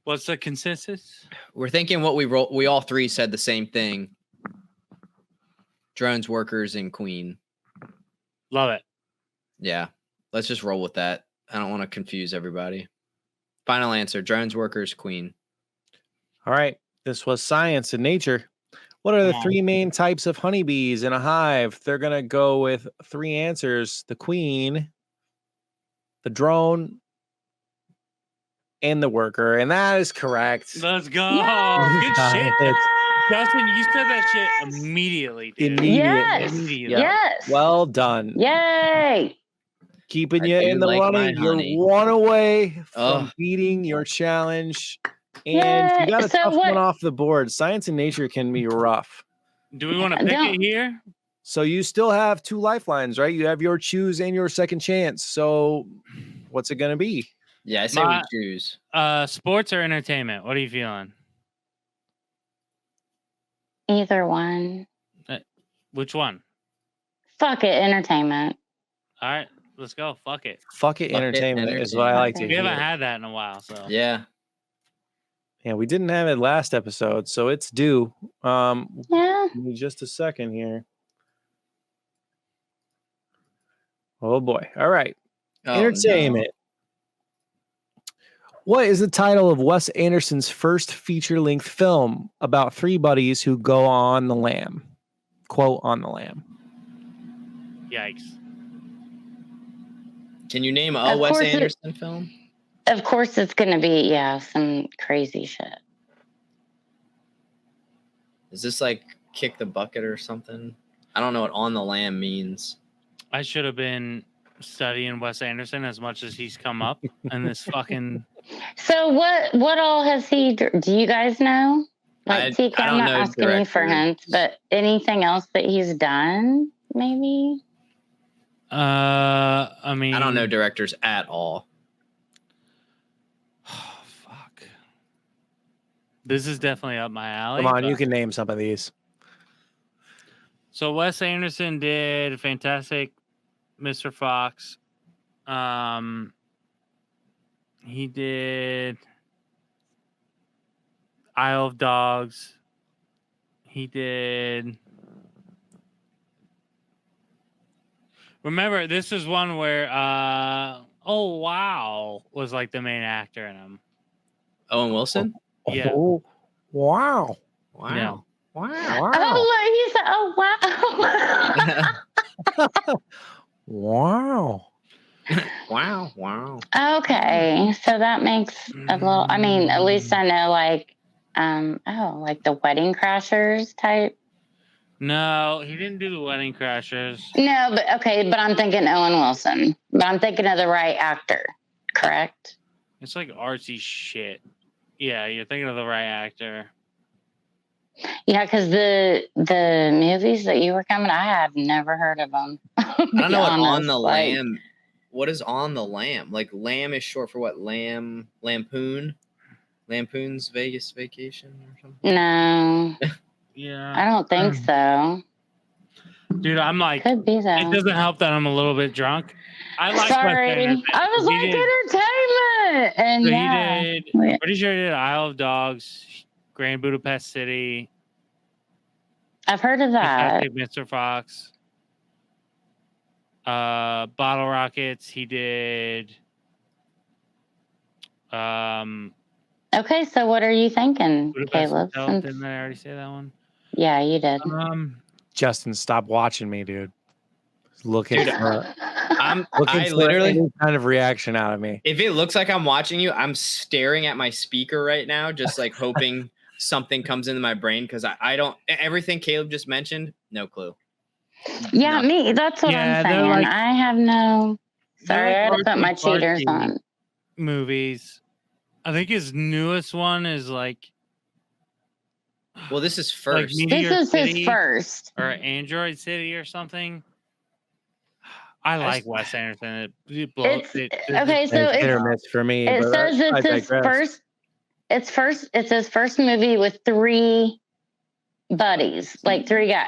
What's the consensus? We're thinking what we all 3 said the same thing. Drones, workers, and queen. Love it. Yeah. Let's just roll with that. I don't want to confuse everybody. Final answer, drones, workers, queen. All right. This was science and nature. What are the 3 main types of honeybees in a hive? They're going to go with 3 answers. The queen, the drone, and the worker. And that is correct. Let's go. Yes! Good shit. Justin, you said that shit immediately, dude. Yes. Immediately. Yes. Well done. Yay. Keeping I you do in the like my running. honey. You're 1 away from Ugh. beating your challenge. And you got a tough one off the board. Science and nature can be rough. Do we want to pick it here? So you still have 2 lifelines, right? You have your choose and your second chance. So what's it going to be? Yeah, I say we choose. Sports or entertainment? What are you feeling? Either one. Which one? Fuck it, entertainment. All right, let's go. Fuck it. Fuck it, entertainment is what I like to We hear. haven't had that in a while, so Yeah. Yeah, we didn't have it last episode, so it's due. Yeah. Give me just a second here. Oh boy. All right. Entertainment. No. What is the title of Wes Anderson's first feature-length film about 3 buddies who go on the lam? Quote, on the lam. yikes. Can you name a Wes Anderson film? Of course it's going to be, some crazy shit. Is this like kick the bucket or something? I don't know what on the lamb means. I should have been studying Wes Anderson as much as he's come up in this fucking. So what all has he? Do you guys know? Like, TK, I'm not asking you for hints, but anything else that he's done, maybe? I mean, I don't know directors at all. Oh, fuck. This is definitely up my alley. Come on, you can name some of these. So Wes Anderson did Fantastic Mr. Fox. He did Isle of Dogs. He did. Remember, this is one where Oh Wow was like the main actor in him. Owen Wilson? Yeah. Oh, wow. Wow. Yeah. Wow. Oh, he said, oh, wow. Wow. Wow. Okay, so that makes a little. I mean, at least I know, like, like the Wedding Crashers type. No, he didn't do the Wedding Crashers. No, but okay, but I'm thinking Owen Wilson. But I'm thinking of the right actor, correct? It's like artsy shit. Yeah, you're thinking of the right actor. Yeah, because the movies that you were coming, I have never heard of them. I don't know what on the lamb. What is on the lamb? Like lamb is short for what? Lampoon? Lampoon's Vegas Vacation or something? No. Yeah. I don't think so. Dude, I'm like, could be that. It doesn't help that I'm a little bit drunk. I like Sorry. I was like entertainment. And so yeah. he did, pretty sure he did Isle of Dogs, Grand Budapest City. I've heard of that. Fantastic Mr. Fox. Bottle Rockets, he did. Okay, so what are you thinking, Caleb? Didn't I already say that one? Yeah, you did. Justin, stop watching me, dude. Looking for I literally any kind of reaction out of me. If it looks like I'm watching you, I'm staring at my speaker right now, just like hoping something comes into my brain because I don't. Everything Caleb just mentioned, no clue. Yeah, me. That's what I'm saying. Like, I have no. Sorry, I had to put my cheaters on. Movies. I think his newest one is like. Well, this is first. Like this is his first. Or Android City or something. I like Wes Anderson. Okay, so it's hit or miss for me. It says it's his first. It's his first movie with 3 buddies, like 3 guys.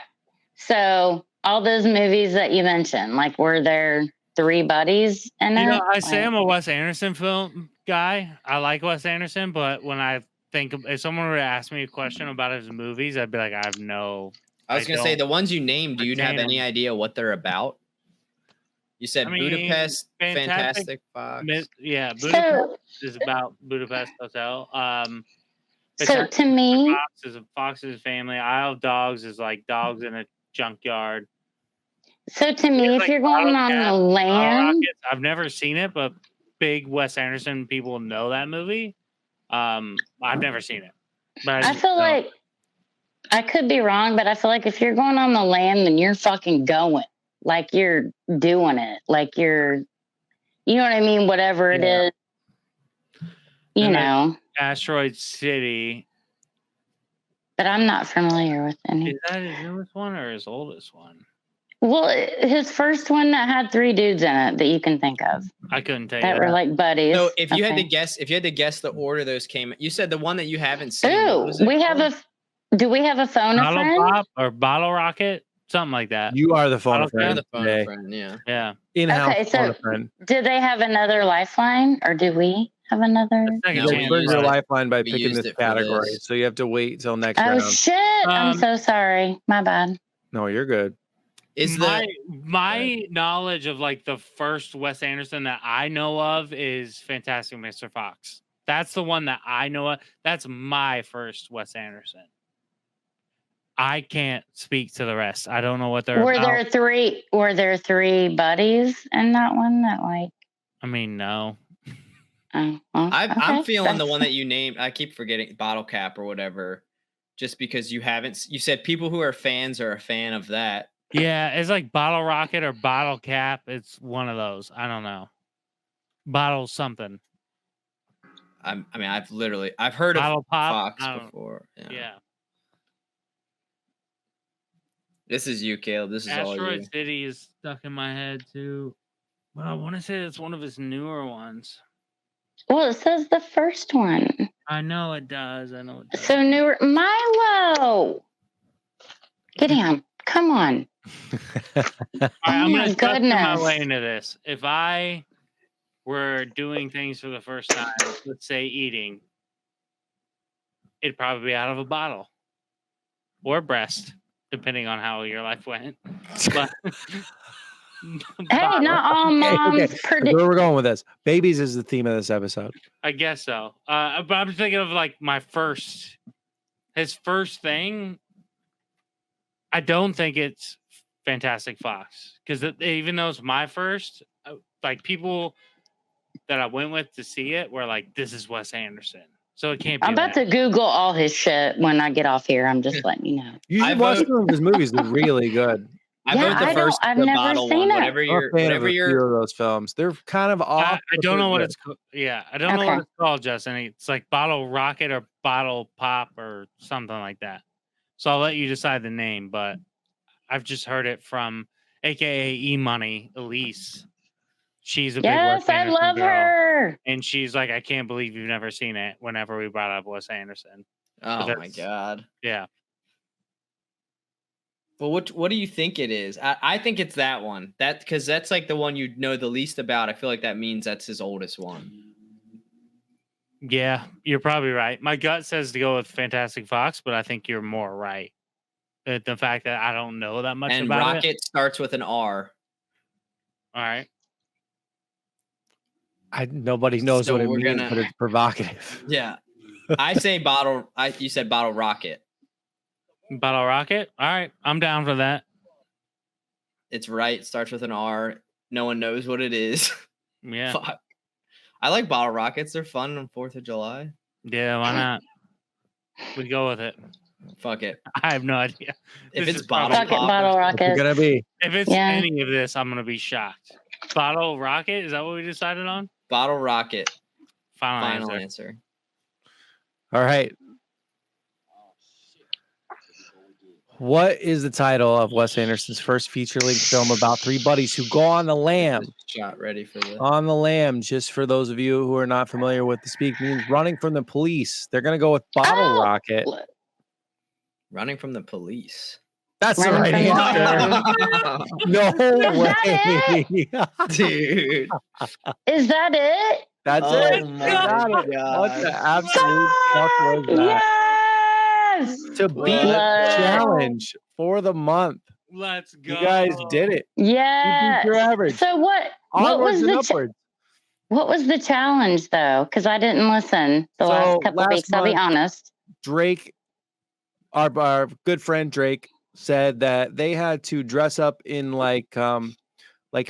So all those movies that you mentioned, like, were there 3 buddies in it? You know, I say I'm a Wes Anderson film guy. I like Wes Anderson, but when I think if someone were to ask me a question about his movies, I'd be like, I have no. I was gonna say the ones you named. Do you have any idea what they're about? You said Budapest, Fantastic Fox. Yeah, Budapest is about Budapest Hotel. So to me, Fox's Family. Isle of Dogs is like dogs in a junkyard. So to me, if you're going on the land, I've never seen it, but big Wes Anderson people know that movie. I've never seen it, but I feel like I could be wrong, but I feel like if you're going on the land, then you're fucking going. Like, you're doing it. Like, you know what I mean? Whatever it is, you know. Asteroid City. But I'm not familiar with any. Is that his newest one or his oldest one? Well, his first one that had 3 dudes in it that you can think of. I couldn't tell you that were like buddies. So if you had to guess, the order those came, you said the one that you haven't seen. Ooh, do we have a phone a friend? Pop or Bottle Rocket? Something like that. You are the phone friend. The phone friend, yeah. In-house phone friend. Do they have another lifeline, or do we have another? You bring your lifeline by picking this category, so you have to wait till next round. Oh shit! I'm so sorry. My bad. No, you're good. Is my knowledge of like the first Wes Anderson that I know of is Fantastic Mr. Fox. That's the one that I know of. That's my first Wes Anderson. I can't speak to the rest. I don't know what they're Were about. Were there 3 buddies in that one that like? I mean, no. I'm feeling the one that you named. I keep forgetting Bottle Cap or whatever. just because you haven't. You said people who are fans are a fan of that. Yeah, it's like Bottle Rocket or Bottle Cap. It's one of those. I don't know. Bottle something. I mean, I've heard Bottle of Pop Fox before. Yeah. This is you, Caleb. This is all you. Asteroid City is stuck in my head too. Well, I want to say it's one of his newer ones. Well, it says the first one. I know it does. So newer. Milo. Get him. Come on. All right, I'm going to cut my way into this. If I were doing things for the first time, let's say eating, it'd probably be out of a bottle or breast, depending on how your life went. But hey, not all moms. Okay. Where we're going with this? Babies is the theme of this episode. I guess so. But I'm thinking of like his first thing. I don't think it's Fantastic Fox because even though it's my first, like people that I went with to see it were like, "This is Wes Anderson," so it can't be. I'm about to Google all his shit when I get off here. I'm just letting you know. You should watch some of his movies; they're really good. I I've never seen it. Whatever you're of those films, they're kind of off. I don't know what it's called. Yeah, I don't know what it's called, Justin. It's like Bottle Rocket or Bottle Pop or something like that. So I'll let you decide the name, but I've just heard it from AKA E-Money, Elise. She's a big Wes Anderson I love girl, her. and she's like, I can't believe you've never seen it. Whenever we brought up Wes Anderson. Oh my god. Yeah. Well, what do you think it is? I think it's that one. Because that's like the one you know the least about. I feel like that means that's his oldest one. Yeah, you're probably right. My gut says to go with Fantastic Fox, but I think you're more right. The fact that I don't know that much about it. And Rocket starts with an R. All right. Nobody knows what it means, but it's provocative. Yeah. I say bottle. You said Bottle Rocket. Bottle Rocket? All right. I'm down for that. It's right. It starts with an R. No one knows what it is. Yeah. Fuck. I like Bottle Rockets. They're fun on 4th of July. Yeah, why not? We go with it. Fuck it. I have no idea. If it's Bottle Rocket, it's gonna be. If it's any of this, I'm gonna be shocked. Bottle Rocket? Is that what we decided on? Bottle Rocket. Final answer. All right. What is the title of Wes Anderson's first feature-length film about three buddies who go on the lam? Shot ready for this. On the lam, just for those of you who are not familiar with the speak, means running from the police. They're going to go with Bottle Rocket. Running from the police. That's the right answer. No way. Dude. Is that it? That's it. My God. What the absolute fuck was that? Yes. To beat the challenge for the month. Let's go. You guys did it. Yeah. You beat your average. So what was the what was the challenge though? Because I didn't listen the last couple weeks. I'll be honest. Drake, our good friend Drake, said that they had to dress up in like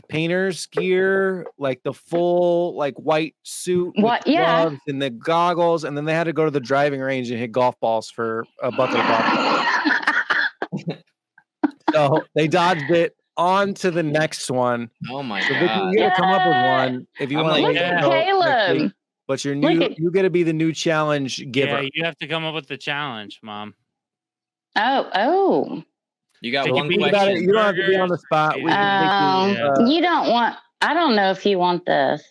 painter's gear, like the full like white suit, with gloves and the goggles, and then they had to go to the driving range and hit golf balls for a bucket of golf. So they dodged it. On to the next one. Oh my God! God! You gotta come up with one if you want to. Look at Caleb. But you're new. You got to be the new challenge giver. Yeah, you have to come up with the challenge, Mom. Oh. You got one question. You don't have to be on the spot. You don't want. I don't know if you want this.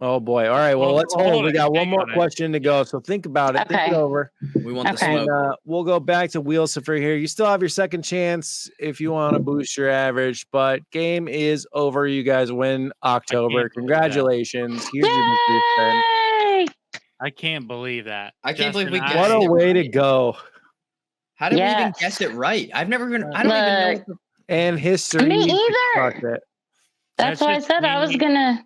Oh boy! All right. Well, let's hold. We got one more question to go. So think about it. Okay. Think it over. We want the smoke. And, we'll go back to Wheelsifer here. You still have your second chance if you want to boost your average, but game is over. You guys win October. Congratulations! Here's your turn. I can't believe that. I can't believe we guessed What a way to go! How did we even guess it right? I don't even know. And history. Me either. That's why I said I was gonna.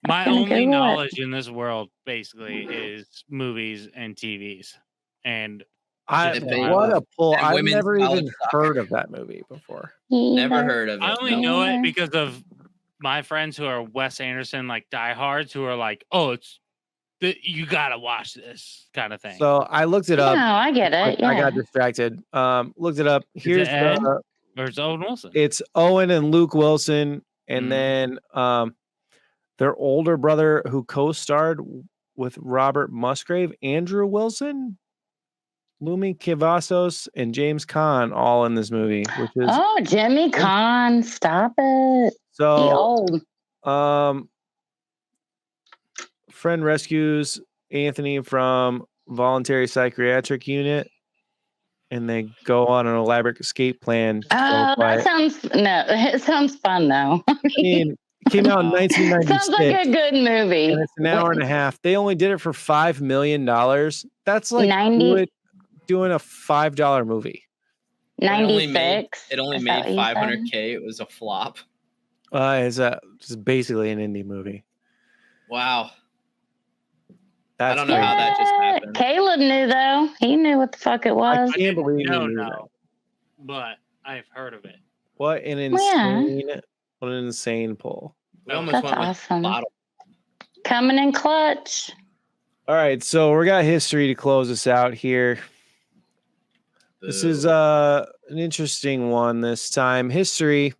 My only knowledge in this world basically is movies and TVs. And what a pull. I've never even heard of that movie before. Never heard of it. I only know it because of my friends who are Wes Anderson like diehards who are like, oh, you gotta watch this kind of thing. So I looked it up. No, I get it. Yeah. I got distracted. Looked it up. Here's Ed or it's Owen Wilson. It's Owen and Luke Wilson, and Mm-hmm. then their older brother who co-starred with Robert Musgrave, Andrew Wilson, Lumi Cavazos, and James Caan all in this movie, which is Jimmy Caan, stop it. so He old. Friend rescues Anthony from voluntary psychiatric unit, and they go on an elaborate escape plan. It sounds fun though. I mean, it came out in 1996. Sounds like a good movie. And it's an hour and a half. They only did it for $5 million. That's like doing a $5 movie. 96. It only made $500K. It was a flop. It's basically an indie movie. Wow. I don't know how that just happened. Caleb knew though. He knew what the fuck it was. I can't believe he knew that. But I've heard of it. What an insane pull. That's awesome. Coming in clutch. All right, so we got history to close us out here. This is an interesting one this time. History.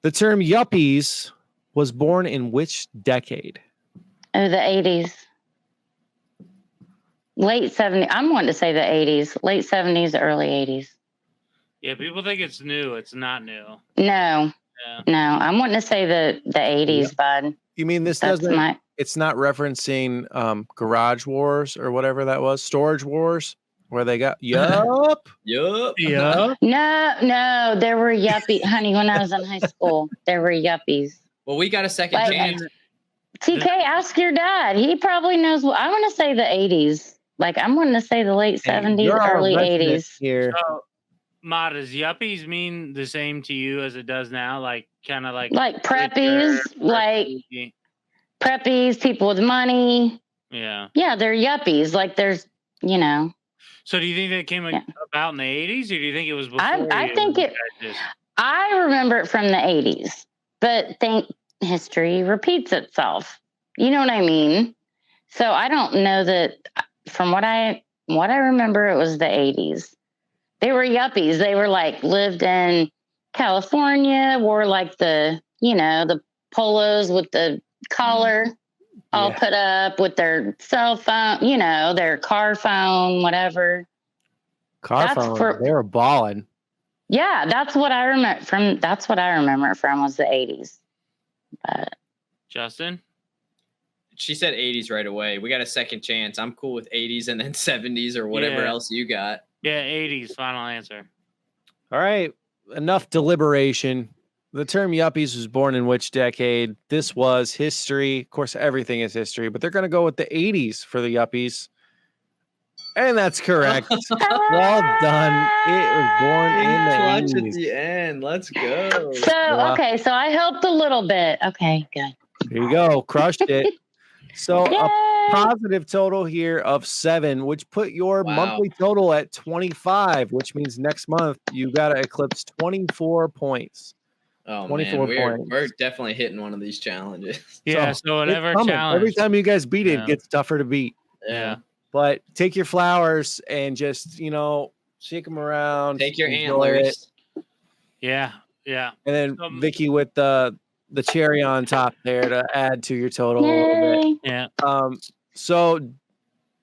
The term Yuppies was born in which decade? Oh, the 80s. Late 70s. I'm wanting to say the 80s. Late 70s, early 80s. Yeah, people think it's new. It's not new. No. Yeah. No, I'm wanting to say the 80s, bud. You mean it's not referencing Garage Wars or whatever that was? Storage Wars? Where they got Yup. No, there were Yuppies. Honey, when I was in high school, there were Yuppies. Well, we got a second chance. TK, ask your dad. He probably knows. I want to say the 80s. Like, I'm going to say the late 70s, early 80s. Here. So, Ma, does Yuppies mean the same to you as it does now? Like, kind of like preppies, preppies, people with money. Yeah. Yeah, they're Yuppies. Like, there's, So do you think that came about in the 80s, or do you think it was before? I think I remember it from the 80s, but history repeats itself. You know what I mean? So I don't know that. From what I remember, it was the 80s. They were Yuppies. They were lived in California, wore the polos with the collar all put up with their cell phone, their car phone, whatever. They were balling. Yeah, that's what I remember That's what I remember from was the 80s. But Justin? She said 80s right away. We got a second chance. I'm cool with 80s and then 70s or whatever else you got. Yeah, 80s. Final answer. All right. Enough deliberation. The term Yuppies was born in which decade? This was history. Of course, everything is history, but they're going to go with the 80s for the Yuppies. And that's correct. Well done. It was born in the 80s. At the end. Let's go. So I helped a little bit. Okay, good. There you go. Crushed it. So a positive total here of 7, which put your monthly total at 25, which means next month you got to eclipse 24 points. Oh, 24 man, we're definitely hitting one of these challenges. Yeah, so whatever challenge. Every time you guys beat it gets tougher to beat. Yeah. But take your flowers and just, shake them around. Take your antlers. Yeah. And then Vicky with the cherry on top there to add to your total a little bit. Yeah. So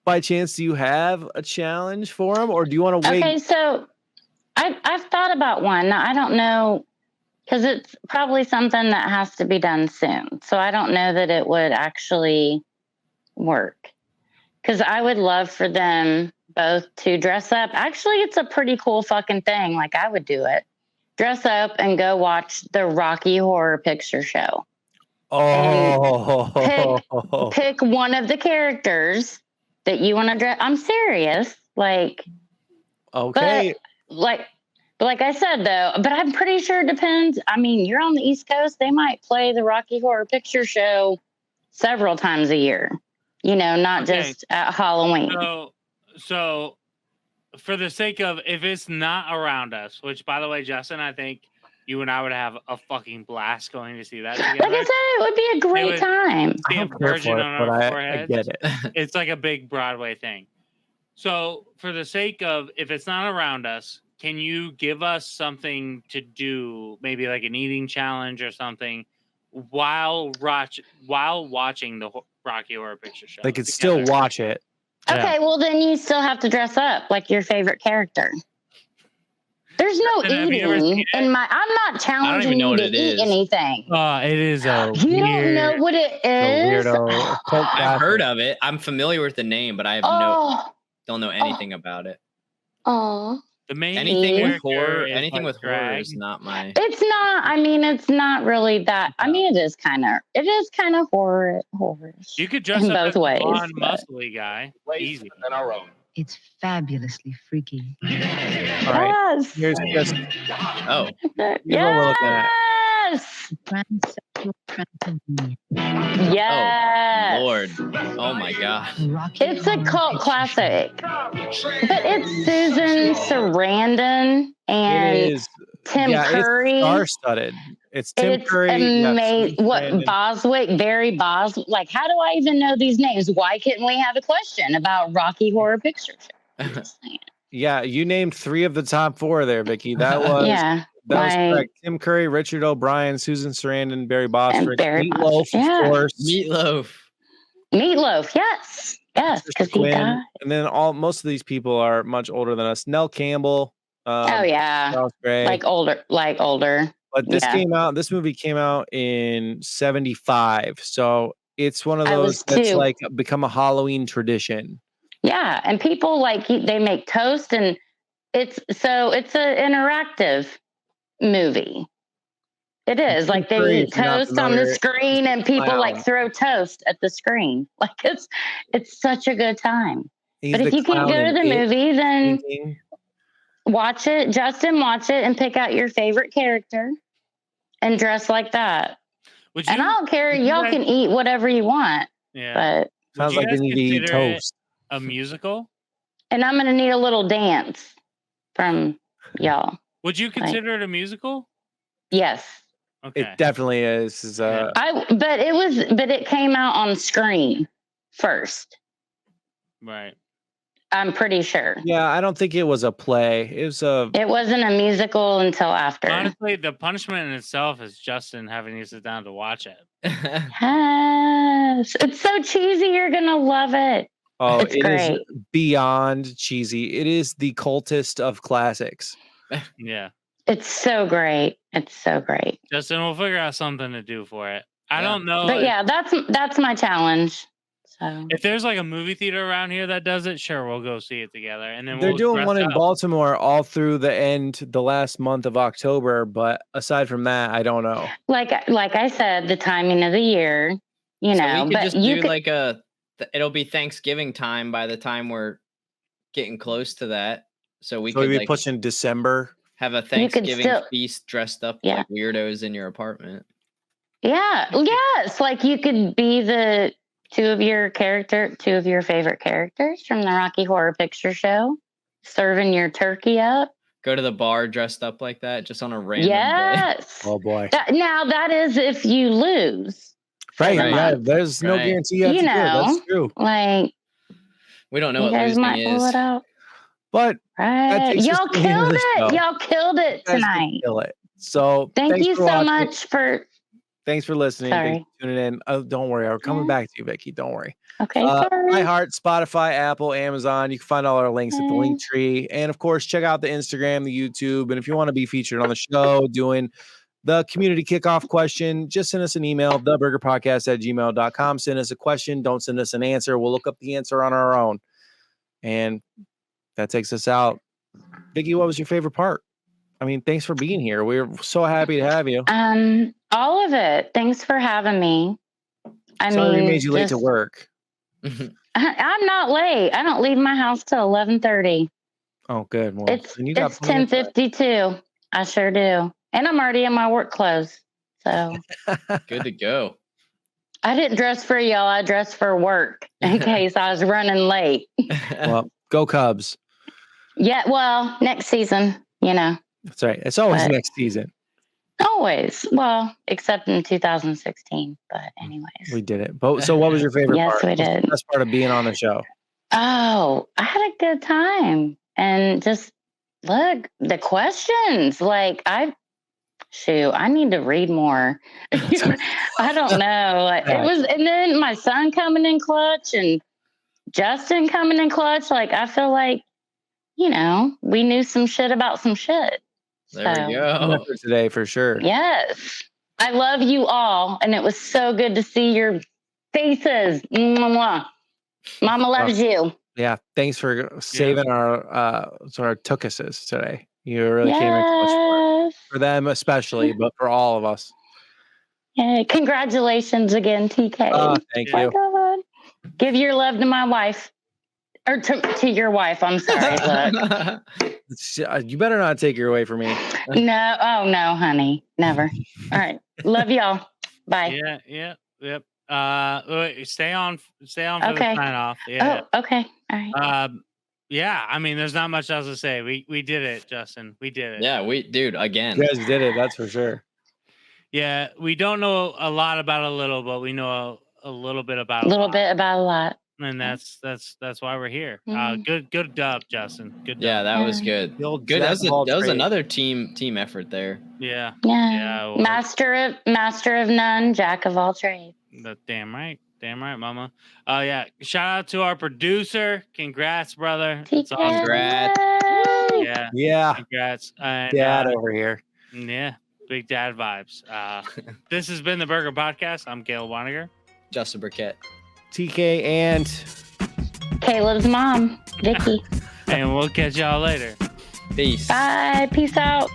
by chance, do you have a challenge for them, or do you want to wait? Okay, so I've thought about one. Now, I don't know, because it's probably something that has to be done soon. So I don't know that it would actually work. Because I would love for them both to dress up. Actually, it's a pretty cool fucking thing. Like, I would do it. Dress up and go watch the Rocky Horror Picture Show. Oh. Pick one of the characters that you want to dress. I'm serious. Okay. But like I said, though, but I'm pretty sure it depends. I mean, you're on the East Coast. They might play the Rocky Horror Picture Show several times a year, not just at Halloween. So for the sake of, if it's not around us, which, by the way, Justin, I think you and I would have a fucking blast going to see that Like together. I said, it would be a great time. I See a don't care virgin for it, on but our I foreheads. get it. It's like a big Broadway thing. So, for the sake of, if it's not around us, can you give us something to do, maybe like an eating challenge or something, while watching the Rocky Horror Picture Show? They could still watch it. Okay, well then you still have to dress up like your favorite character. There's no eating in my. I'm not challenging you to eat anything. It is a You don't know what it is. Weirdo. I've heard of it. I'm familiar with the name, but I have don't know anything about it. Oh. Anything with horror is not my. It's not. I mean, it's not really that. I mean, it is kind of horror. You could dress in up both as a ways, blonde, muscly guy. Easy. It's fabulously freaky. All right. Yes. Here's just. Oh. Here's what we're looking at. Yes. Transsexual Transylvania. Yes. Oh, Lord. Oh, my God. It's a cult classic. But it's Susan Sarandon and Tim Curry. It's star-studded. It's Tim Curry. Amazing. Barry Boswick. Like, how do I even know these names? Why couldn't we have a question about Rocky Horror Picture Show? Yeah, you named 3 of the top 4 there, Vicky. That was that was correct. Tim Curry, Richard O'Brien, Susan Sarandon, Barry Boswick, Meatloaf, of course. Meatloaf, yes, because he died. And then most of these people are much older than us. Nell Campbell. Charles Gray. Like older. But this movie came out in 1975. So it's one of those that's like become a Halloween tradition. Yeah. And people they make toast, and it's an interactive movie. It is like they eat toast on the screen, and people throw toast at the screen. Like it's such a good time. But if you can't go to the movie, then watch it, Justin. Watch it and pick out your favorite character and dress like that. And I don't care. Y'all can eat whatever you want. Yeah. But sounds like they need to eat toast. A musical? And I'm going to need a little dance from y'all. Would you consider it a musical? Yes. Okay. It definitely is. But it came out on screen first. Right. I'm pretty sure. Yeah, I don't think it was a play. It wasn't a musical until after. Honestly, the punishment in itself is Justin having to sit down to watch it. Yes. It's so cheesy. You're going to love it. Oh, it is beyond cheesy. It is the cultist of classics. Yeah. It's so great. Justin, we'll figure out something to do for it. I don't know. But that's my challenge. So if there's like a movie theater around here that does it, sure, we'll go see it together. And then they're doing one in Baltimore all through the last month of October. But aside from that, I don't know. Like I said, the timing of the year, you know. We could just do it'll be Thanksgiving time by the time we're getting close to that. So we could be pushing December. Have a Thanksgiving feast dressed up like weirdos in your apartment. Yeah. Yes. Like you could be the two of your favorite characters from the Rocky Horror Picture Show, serving your turkey up. Go to the bar dressed up like that, just on a random day. Oh boy. Now that is if you lose. Right. Yeah, there's no guarantee you have to do it. That's true. Like we don't know what losing is. Pull it out. But y'all killed it. Y'all killed it tonight. Kill it. So thank you so much for. Thanks for listening. Thanks for tuning in. Oh, don't worry. We're coming back to you, Vicky. Don't worry. Okay. iHeart, Spotify, Apple, Amazon. You can find all our links at the link tree. And of course, check out the Instagram, the YouTube. And if you want to be featured on the show doing the community kickoff question, just send us an email, theburgerpodcast@gmail.com. Send us a question. Don't send us an answer. We'll look up the answer on our own. And that takes us out. Vicky, what was your favorite part? I mean, thanks for being here. We're so happy to have you. All of it. Thanks for having me. Sorry we made you late to work. I'm not late. I don't leave my house till 11:30. Oh, good. Well, it's 10:52. I sure do. And I'm already in my work clothes. So good to go. I didn't dress for y'all. I dressed for work in case I was running late. Well, go Cubs. Yeah. Well, next season, you know. That's right. It's always next season. Always. Well, except in 2016. But anyways. We did it. But so what was your favorite Yes, part? we What's the did. best part of being on the show? Oh, I had a good time. And just look, the questions. Like I need to read more. I don't know. Like, it was, and then my son coming in clutch and Justin coming in clutch. Like I feel like, we knew some shit about some shit. There we go. Today for sure. Yes. I love you all. And it was so good to see your faces. Mwah. Mama loves you. Yeah. Thanks for saving our tookuses today. You really came in clutch for them especially, but for all of us. Yeah. Congratulations again, TK. Thank you. God. Give your love to my wife. Or to your wife. I'm sorry. Look. You better not take her away from me. No. Oh, no, honey. Never. All right. Love y'all. Bye. Yep. Stay on for the sign off. Yeah. Oh, okay. All right. Yeah. I mean, there's not much else to say. We did it, Justin. We did it. Yeah, again. You guys did it. That's for sure. Yeah. We don't know a lot about a little, but we know a little bit about a little bit about a lot. And that's why we're here. Mm-hmm. Good dub, Justin. Good dub. Yeah, that was good. Good. That was another team effort there. Yeah. Master of none, jack of all trades. Damn right, mama. Yeah. Shout out to our producer. Congrats, brother. That's awesome. Congrats. Yeah. Congrats. And, Dad over here. Yeah. Big dad vibes. This has been the Burger Podcast. I'm Gail Waniger. Justin Burkett. TK and Caleb's mom, Vicky. And we'll catch y'all later. Peace. Bye. Peace out.